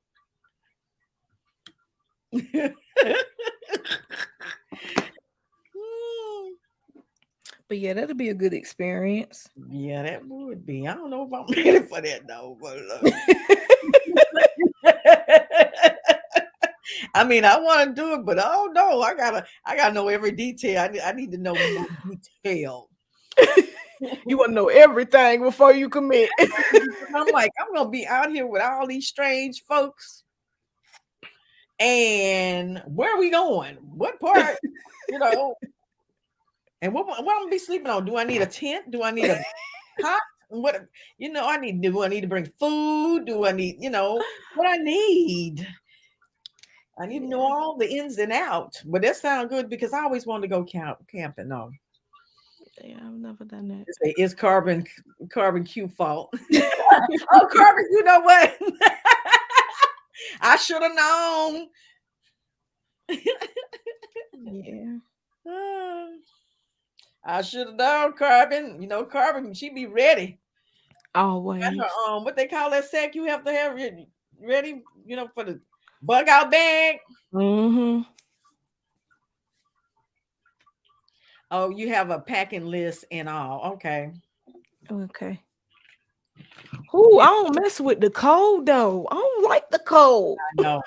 But yeah, that'll be a good experience. Yeah, that would be. I don't know if I'm ready for that though, but I mean, I want to do it, but oh no, I gotta know every detail. I need to know more detail. You want to know everything before you commit. I'm like, I'm gonna be out here with all these strange folks, and where are we going? What part? You know, and what I'm gonna be sleeping on? Do I need a tent? Do I need a cot? What I need? Do I need to bring food? Do I need what I need? I need to know Yeah, all the ins and outs. But that sounds good because I always wanted to go camping. No, yeah, I've never done that. it's carbon Q fault. Oh, carbon, you know what? I should have known. Yeah, I should have known, carbon. Carbon, she be ready. Got always. her what they call that sack you have to have ready, for the bug out bag. Mm-hmm. Oh, you have a packing list and all. Okay. Okay. Ooh, I don't mess with the cold though. I don't like the cold. No,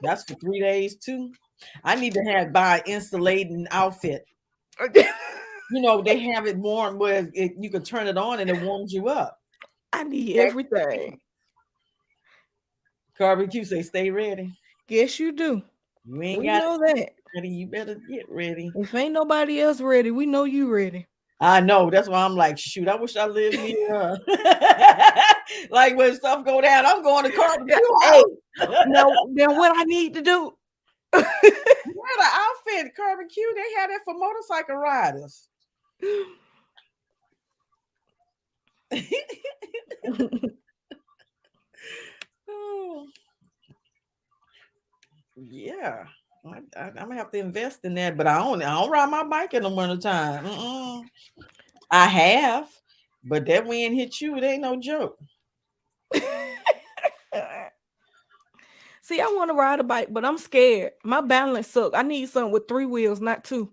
that's for 3 days too. I need to buy insulating outfit. They have it warm where you can turn it on and it warms you up. I need everything. Carbon Q say, stay ready. Yes, you do. You ain't We got know that. ready. You better get ready. If ain't nobody else ready, we know you ready. I know. That's why I'm like, shoot, I wish I lived near. Like when stuff go down, I'm going to Carbon Yeah, Q hey, house. now then what I need to do? What an outfit, Carbon Q. They had it for motorcycle riders. Oh, yeah. I'm gonna have to invest in that, but I don't ride my bike in the wintertime. I have, but that wind hit you, it ain't no joke. See, I want to ride a bike, but I'm scared. My balance sucks. I need something with 3 wheels, not 2.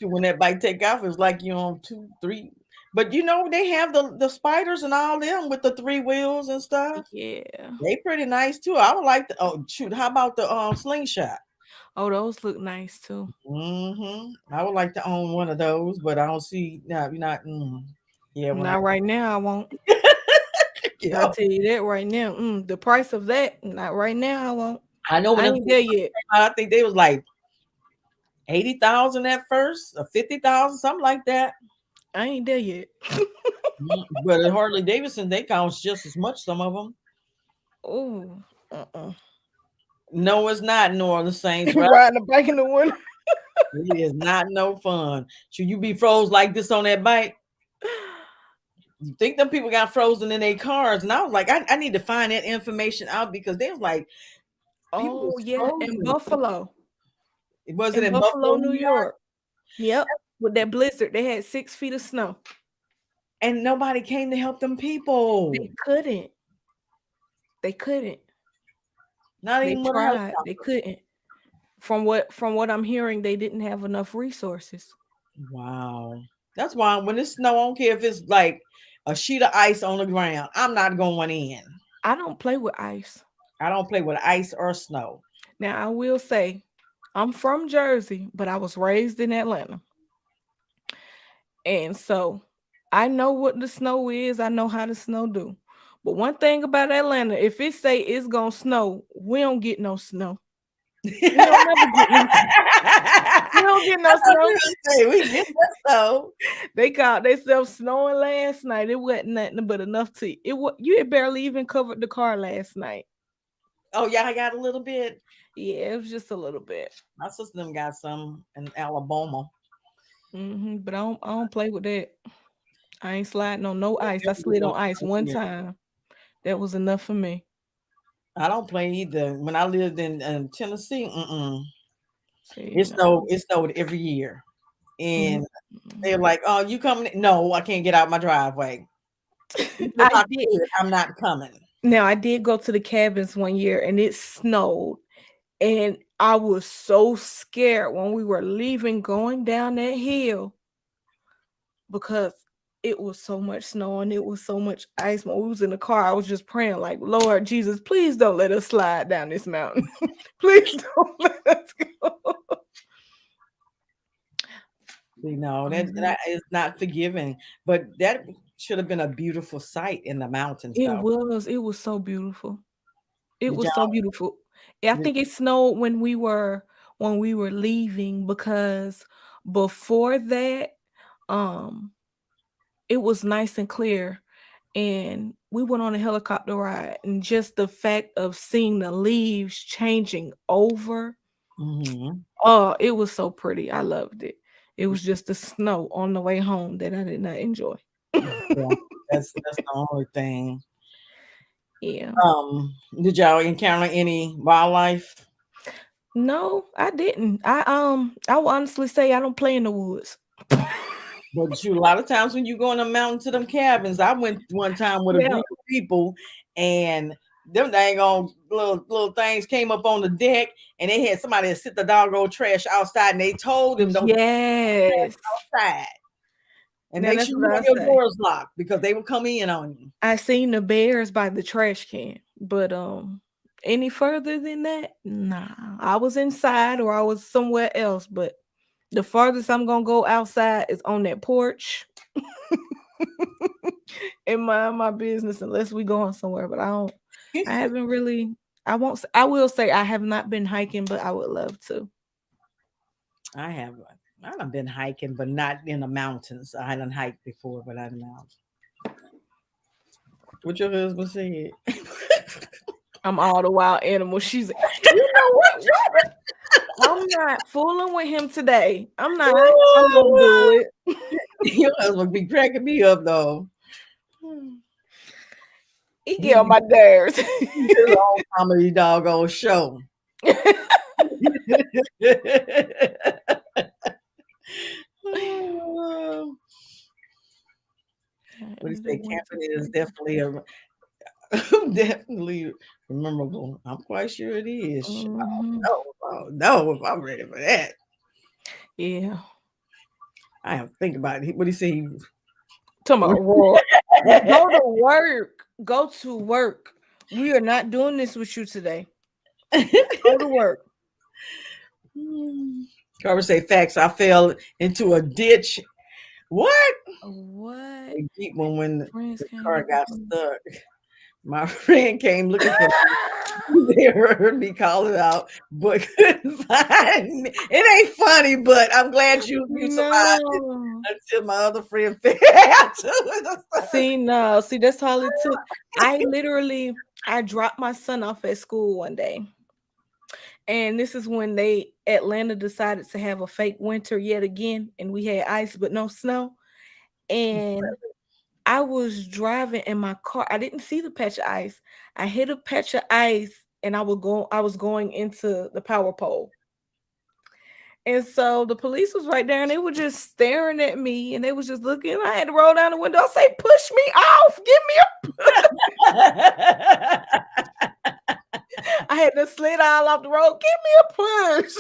When that bike take off, it's like you on 2, 3. But they have the spiders and all them with the three wheels and stuff. Yeah. They pretty nice too. I would like to. Oh shoot! How about the slingshot? Oh, those look nice too. I would like to own one of those, but I don't see. No, you're not. Yeah, when I Not right now, I won't. I yeah, tell you that right now. The price of that, not right now, I won't. I know when I them ain't things there came yet. out, I think they was like 80,000 at first, or 50,000, something like that. I ain't there yet. But at Harley Davidson, they cost just as much. Some of them. Oh, uh-uh. No, it's not New Orleans Saints, right? Riding a bike in the winter. It is not no fun. Should you be froze like this on that bike? You think them people got frozen in their cars? And I was like, I need to find that information out because they was like, people Oh was yeah, in frozen. Buffalo. It wasn't In in Buffalo, Buffalo, New New York, York. Yep. With that blizzard, they had 6 feet of snow. and nobody came to help them people. They couldn't. They couldn't. Not They even with a tried. They helicopter. couldn't. From what I'm hearing, they didn't have enough resources. Wow. That's why when it snow, I don't care if it's like a sheet of ice on the ground. I'm not going in. I don't play with ice. I don't play with ice or snow. Now I will say, I'm from Jersey, but I was raised in Atlanta. And so I know what the snow is. I know how the snow do. But one thing about Atlanta, if it say it's gonna snow, we don't get no snow. We don't never get no snow. We don't get no That's what snow. you say. We get that snow. They called themselves snowing last night. It wasn't nothing but enough to it. You had barely even covered the car last night. Oh yeah, I got a little bit. Yeah, it was just a little bit. My sister them got some in Alabama. But I don't play with that. I ain't sliding on no ice. I Never get slid no on ice snow one here. time. That was enough for me. I don't play either. When I lived in Tennessee, See, it no. snowed. It snowed every year, and Mm-mm. they're like, "Oh, you coming?" No, I can't get out my driveway. Even if I I did. could, I'm not coming. Now I did go to the cabins one year and it snowed. And I was so scared when we were leaving going down that hill because it was so much snow and it was so much ice. When we was in the car, I was just praying, like, Lord Jesus, please don't let us slide down this mountain. Please don't let us go. That is not forgiving. But that should have been a beautiful sight in the mountains, though. It was so beautiful. It Did was so y'all? beautiful. I Did, think it snowed when we were leaving because before that, um, it was nice and clear. And we went on a helicopter ride, and just the fact of seeing the leaves changing over, mhm. oh, it was so pretty. I loved it. It was just the snow on the way home that I did not enjoy. Yeah, that's the only thing. Yeah. Did y'all encounter any wildlife? No, I didn't. I will honestly say I don't play in the woods. But shoot, a lot of times when you go on the mountain to them cabins, I went one time with a Yeah. group of people, and them dang on little things came up on the deck, and they had somebody that sit the doggone trash outside, and they told them don't Yes. outside and Now make that's sure what you I have your say. doors locked because they will come in on you. I seen the bears by the trash can, but any further than that, nah. I was inside or I was somewhere else, but the farthest I'm gonna go outside is on that porch and mind my business unless we going somewhere. But I haven't really. I will say I have not been hiking, but I would love to. I have. I done been hiking, but not in the mountains. I hadn't hiked before, but I done mountains. What your husband said. I'm all the wild animals. She's, you know what? I'm not fooling with him today. I'm not. I won't do it. Your husband be cracking me up though. He He get on be my nerves. his own comedy doggone show. What do you say? Camping is definitely definitely memorable. I'm quite sure it is. Mhm. Oh no, if I'm ready for that. Yeah. I have to think about it. What do you say? Tomorrow, Roy. Go to work. Go to work. We are not doing this with you today. Go to work. Carver say facts. I fell into a ditch. What? What? A deep one when Friends the came car looking got for me. stuck. My friend came looking for me. They heard me call it out, but couldn't find me. It ain't funny, but I'm glad you survived it No. until my other friend fell to the See, no. See, that's all it took. I dropped my son off at school one day. And this is when Atlanta decided to have a fake winter yet again. And we had ice but no snow. And I was driving in my car. I didn't see the patch of ice. I hit a patch of ice and I was going into the power pole. And so the police was right there and they were just staring at me and they was just looking. I had to roll down the window. I say, push me off. Give me I had to slid all off the road. Give me a push.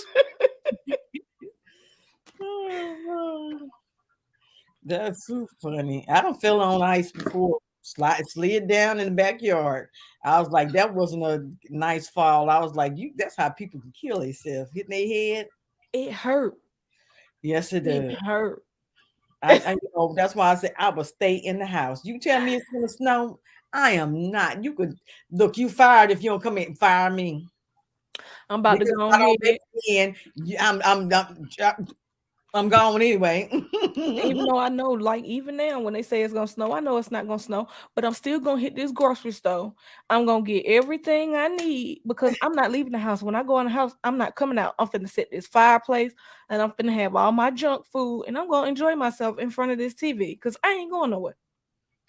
That's so funny. I don't fell on ice before. Slid down in the backyard. I was like, that wasn't a nice fall. I was like, you. That's how people can kill themselves, hitting their head. It hurt. Yes, it It does. hurt. That's why I said I will stay in the house. You tell me it's gonna snow, I am not. You could look. You fired if you don't come in and fire me I'm about to because go if I don't make ahead. it in, I'm gone anyway. Even though I know, like even now, when they say it's gonna snow, I know it's not gonna snow, but I'm still gonna hit this grocery store. I'm gonna get everything I need because I'm not leaving the house. When I go in the house, I'm not coming out. I'm finna set this fireplace and I'm finna have all my junk food and I'm gonna enjoy myself in front of this TV because I ain't going nowhere.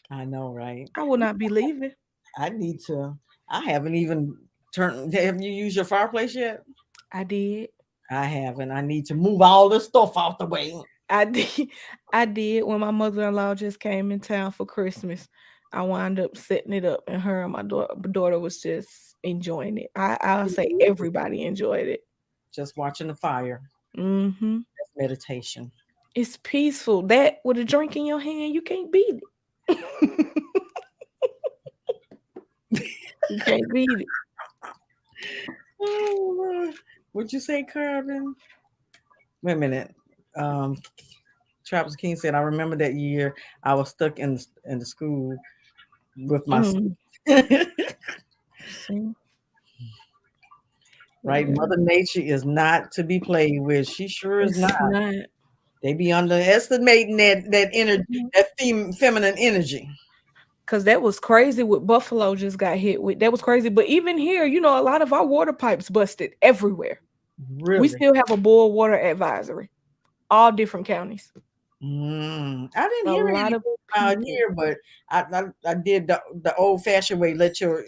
I know, right? I will not be leaving. I need to. I haven't even turned. Have you used your fireplace yet? I did. I haven't. I need to move all this stuff out the way. I did. I did when my mother-in-law just came in town for Christmas. I wound up setting it up, and her and my daughter was just enjoying it. I'll say everybody enjoyed it. Just watching the fire. Hmm. That's meditation. It's peaceful. That with a drink in your hand, you can't beat it. You can't beat it. Oh, Lord. What'd you say, Carbon? Wait a minute. Um, Travis King said, I remember that year I was stuck in the school with my Mm. See, right. yeah, Mother Nature is not to be played with. She sure is not. it's not. They be underestimating that energy, that feminine energy. Cause that was crazy. What Buffalo just got hit with. That was crazy. But even here, a lot of our water pipes busted everywhere. We Really. still have a boil water advisory, all different counties. I didn't A hear lot of anything out people. here, but I did the old fashioned way. Let your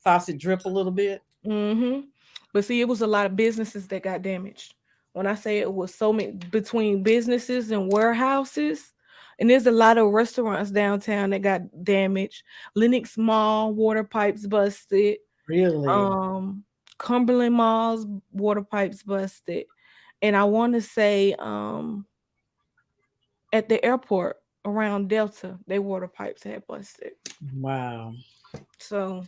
faucet drip a little bit. Hmm. But see, it was a lot of businesses that got damaged. When I say it was so many between businesses and warehouses, and there's a lot of restaurants downtown that got damaged. Lenox Mall water pipes busted. Really. Um, Cumberland Mall's water pipes busted, and I want to say at the airport around Delta, their water pipes had busted. Wow. So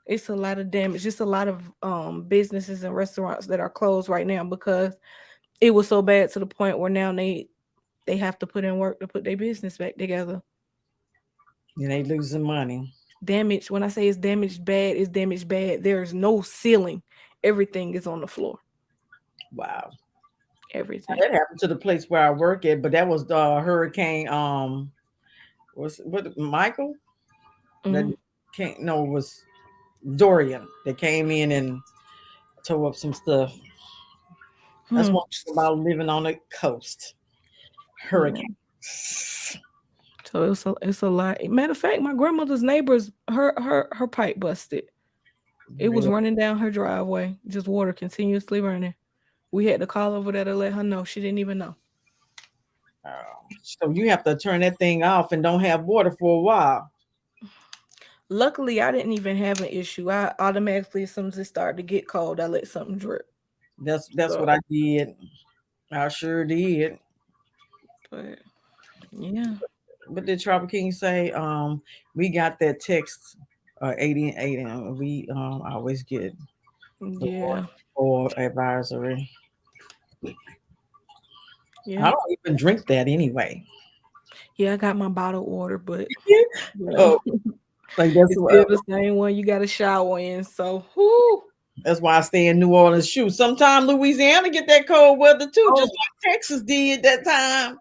it's a lot of damage. Just a lot of businesses and restaurants that are closed right now because it was so bad to the point where now they have to put in work to put their business back together. And they losing money. Damage. When I say it's damaged bad, it's damaged bad. There's no ceiling. Everything is on the floor. Wow. Everything. That happened to the place where I work at, but that was the hurricane. Was what Michael? That Mm. came. No, it was Dorian that came in and tore up some stuff. That's Hmm. one thing about living on the coast. Yeah. Hurricane. So it's a lot. Matter of fact, my grandmother's neighbors, her pipe busted. It was Real. running down her driveway, just water continuously running. We had to call over there to let her know. She didn't even know. So you have to turn that thing off and don't have water for a while. Luckily, I didn't even have an issue. I automatically, as soon as it started to get cold, I let something drip. That's what So, I did. I sure did. but yeah, what did Trapper King say? We got that text 88 and we always get the Yeah. or advisory. I Yep. don't even drink that anyway. Yeah, I got my bottle order, but you know, Oh, like that's it's what, still the same one you got to shower in. So, whoo. that's why I stay in New Orleans. Shoot, sometime Louisiana get that cold weather too, Oh, just like Texas did that time.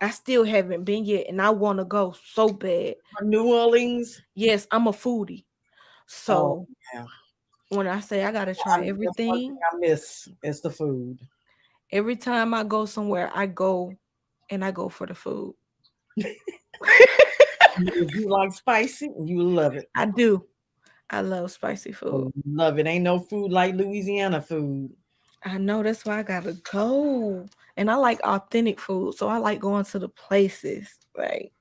I still haven't been yet, and I want to go so bad. New Orleans. Yes, I'm a foodie. Oh So, yeah, when I say I got to try that's one thing everything, I miss. It's the food. every time I go somewhere, I go and I go for the food. If you like spicy, you love it. I do. I love spicy Oh, food. you love it. Ain't no food like Louisiana food. I know that's why I gotta go. And I like authentic food, so I like going to the places. Like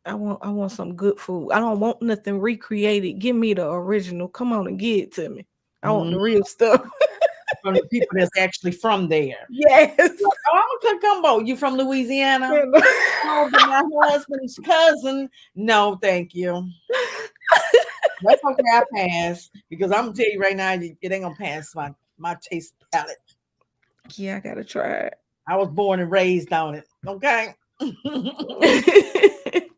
I want some good food. I don't want nothing recreated. Give me the original. Come on and give it to me. I want Mhm. the real stuff. From the people that's actually from there. Yes. Like, oh, I'm a cook gumbo. You from Louisiana? No, but my husband's cousin. No, thank you. That's okay. I pass because I'm gonna tell you right now, it ain't gonna pass my taste palette. Yeah, I gotta try I was born and raised on it. Okay. it.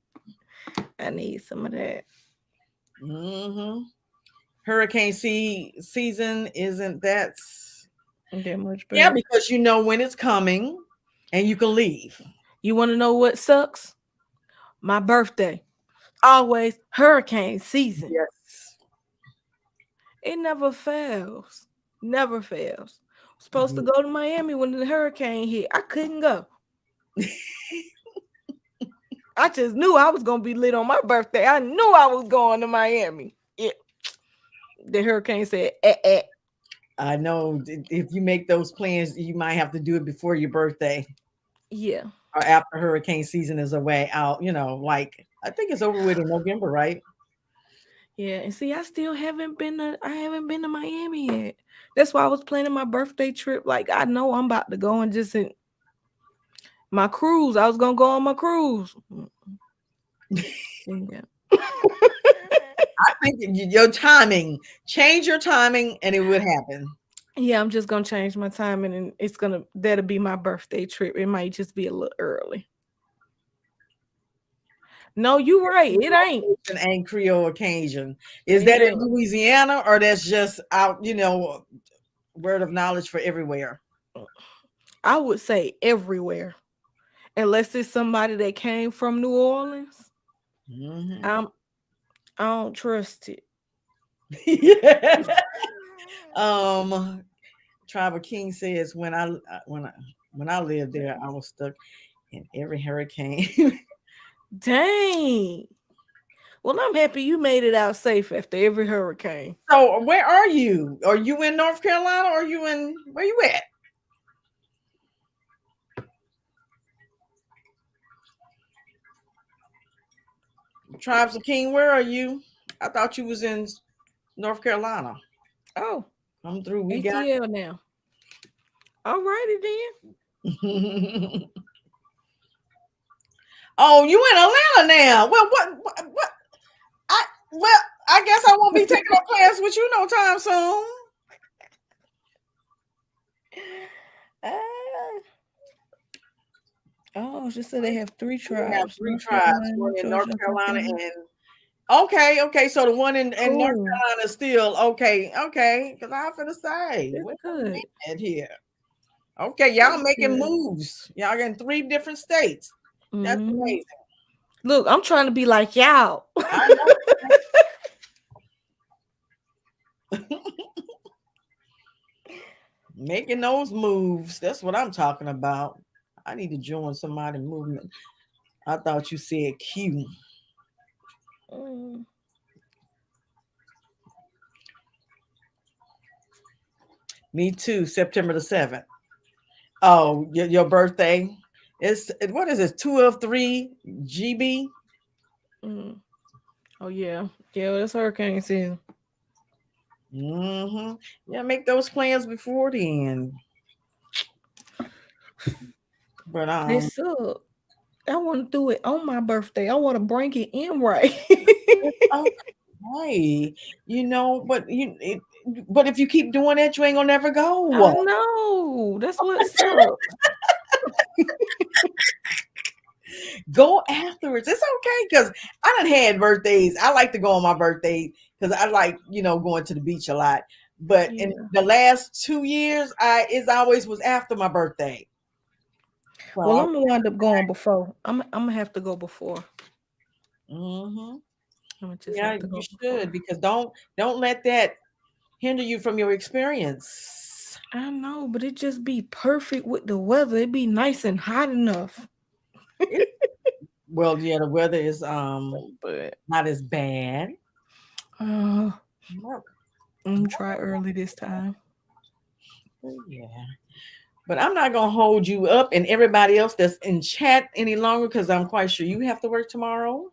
I need some of that. hmm Hurricane season isn't that? That much Yeah, better. because you know when it's coming, and you can leave. You want to know what sucks? My birthday. Always hurricane season. Yes. It never fails. Never fails. Supposed to Mhm. go to Miami when the hurricane hit. I couldn't go. I just knew I was gonna be lit on my birthday. I knew I was going to Miami. It, the hurricane said, eh, eh. I know if you make those plans, you might have to do it before your birthday Yeah. or after hurricane season is away out. Like I think it's over with in November, right? Yeah. And see, I haven't been to Miami yet. That's why I was planning my birthday trip. Like I know I'm about to go and just my cruise. I was gonna go on my cruise. Yeah. I think your timing, change your timing, and it would happen. Yeah, I'm just gonna change my timing and that'll be my birthday trip. It might just be a little early. No, you right. It ain't. Occasion ain't Creole occasion. Is It that in ain't. Louisiana or that's just out? Word of knowledge for everywhere. I would say everywhere. Unless it's somebody that came from New Orleans. hmm I'm I don't trust it. yeah. Um, Tribal King says when I lived there, I was stuck in every hurricane. Dang. Well, I'm happy you made it out safe after every hurricane. So where are you? Are you in North Carolina? Or are you in where you at? Tribes of King, where are you? I thought you was in North Carolina. Oh, Come through. We got ATL now. All righty then. Oh, you in Atlanta now. Well, what I well, I guess I won't be taking no class with you no time soon. Ah. Oh, she said they have three We have tribes: three North tribes, Carolina, one in Georgia, North and South Carolina Carolina. and okay. So the one in North Cool. Carolina is still okay. Because I'm finna say, That's wait a good. minute here. Okay, y'all That's making good. moves. Y'all in three different states. That's Hmm. amazing. Look, I'm trying to be like y'all. I know. Making those moves. That's what I'm talking about. I need to join somebody movement. I thought you said Q. Mm. Me too. September the 7th. Oh, your birthday. What is this? 2 of 3 GB. Mm. Oh yeah, yeah. That's hurricane season. Yeah, make those plans before then. But They suck. I want to do it on my birthday. I want to bring it in right. Okay. But if you keep doing that, you ain't gonna never I go. know. That's what sucks. Go afterwards. It's okay because I done had birthdays. I like to go on my birthday because I like, going to the beach a lot. But in Yeah. the last 2 years, it always was after my birthday. So Well, I'm gonna wind up going before. I'm gonna have to go before. hmm I'm gonna just yeah, have to you go before. should because don't let that hinder you from your experience. I know, but it just be perfect with the weather. It be nice and hot enough. It, well, yeah, the weather is But not as bad. uh, No, I'm gonna try early this time. yeah. But I'm not gonna hold you up and everybody else that's in chat any longer because I'm quite sure you have to work tomorrow.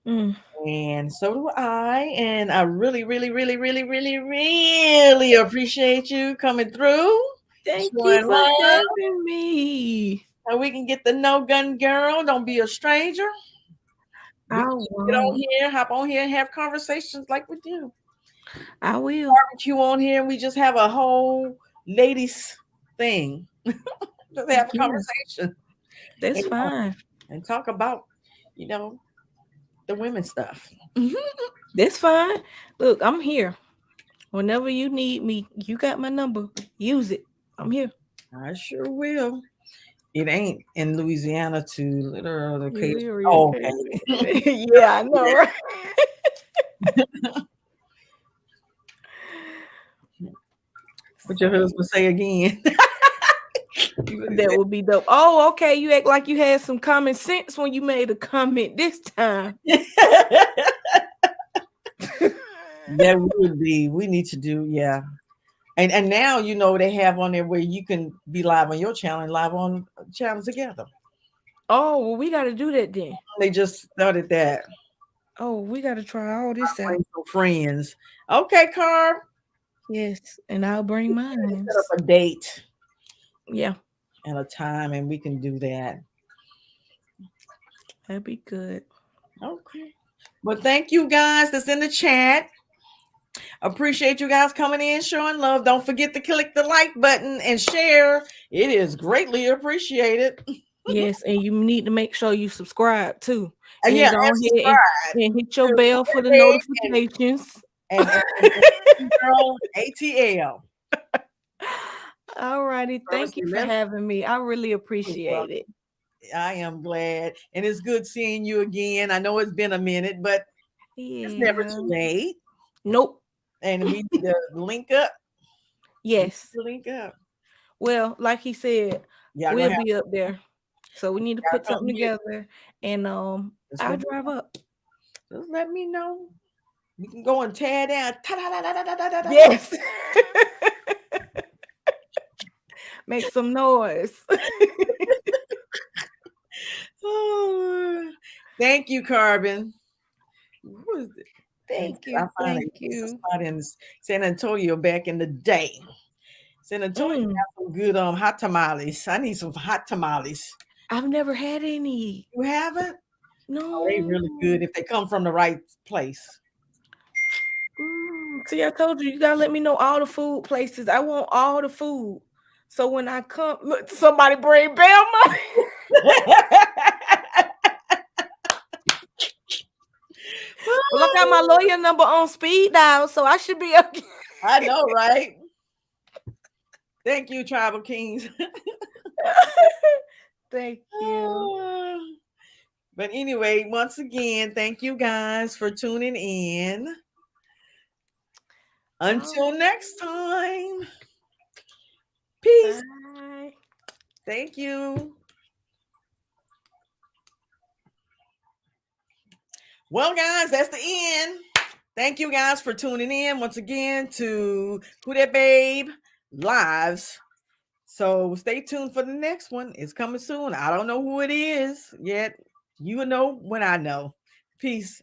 Mm, And so do I. And I really, really, really, really, really, really appreciate you coming through, thank you showing for love. having me. And we can get the no gun girl. Don't be a stranger. We I can just get on won't. here, hop on here, and have conversations like we do. I will. Barbecue on here, and we just have a whole ladies thing. Just have a Yeah, conversation that's and, fine. and talk about, you know, the women stuff. Mhm. That's fine. Look, I'm here. Whenever you need me, you got my number. Use it. I'm here. I sure will. It ain't in Louisiana to literally You occasion. will Oh, relocate okay. me. Yeah, I know, right? What your So husband say again? that would be dope. Oh, okay. You act like you had some common sense when you made a comment this time. That would be. We need to do, yeah. And now they have on there where you can be live on your channel and live on channel together. Oh, well, we got to do that then. They just started that. Oh, we got to try all this out. Bring some friends. Okay, Carb. Yes, and I'll bring mine. Set up a date Yeah, and a time, and we can do that. that'd be good. Okay. Well, thank you guys that's in the chat. Appreciate you guys coming in, showing love. Don't forget to click the like button and share. It is greatly appreciated. Yes, and you need to make sure you subscribe too, And yeah, and go and ahead subscribe and hit your to bell for the Babe notifications. and Gun Girl ATL. All righty, thank you Honestly, for having me. I really well, appreciate it. I am glad, and it's good seeing you again. I know it's been a minute, but it's never Yeah. too late. Nope. And we need to link up. We need Yes. to link up. Well, like he said, Y'all we'll gonna have be up there. So we need to put y'all something come get. together and Just I'll let, drive up. just let me know. We can go and tear down. Ta-da-da-da-da-da-da-da. Yes. Make some noise. Oh, thank you, Carbon. Who is it? Thank I you. find Thank it. It's a you. spot in San Antonio back in the day. San Antonio Mm, got some good hot tamales. I need some hot tamales. I've never had any. You haven't? Oh, they No. really good if they come from the right place. See, I told you, you gotta let me know all the food places. I want all the food. So when I come, look, somebody bring Bama. Well, I got my lawyer number on speed dial, so I should be okay. I know, right? Thank you, Tribal Kings. Thank you. But anyway, once again, thank you guys for tuning in. All Until right. next time, peace. Bye. Thank you. Well, guys, that's the end. Thank you guys for tuning in once again to Who That Babe Lives. So stay tuned for the next one. It's coming soon. I don't know who it is yet. You will know when I know. Peace.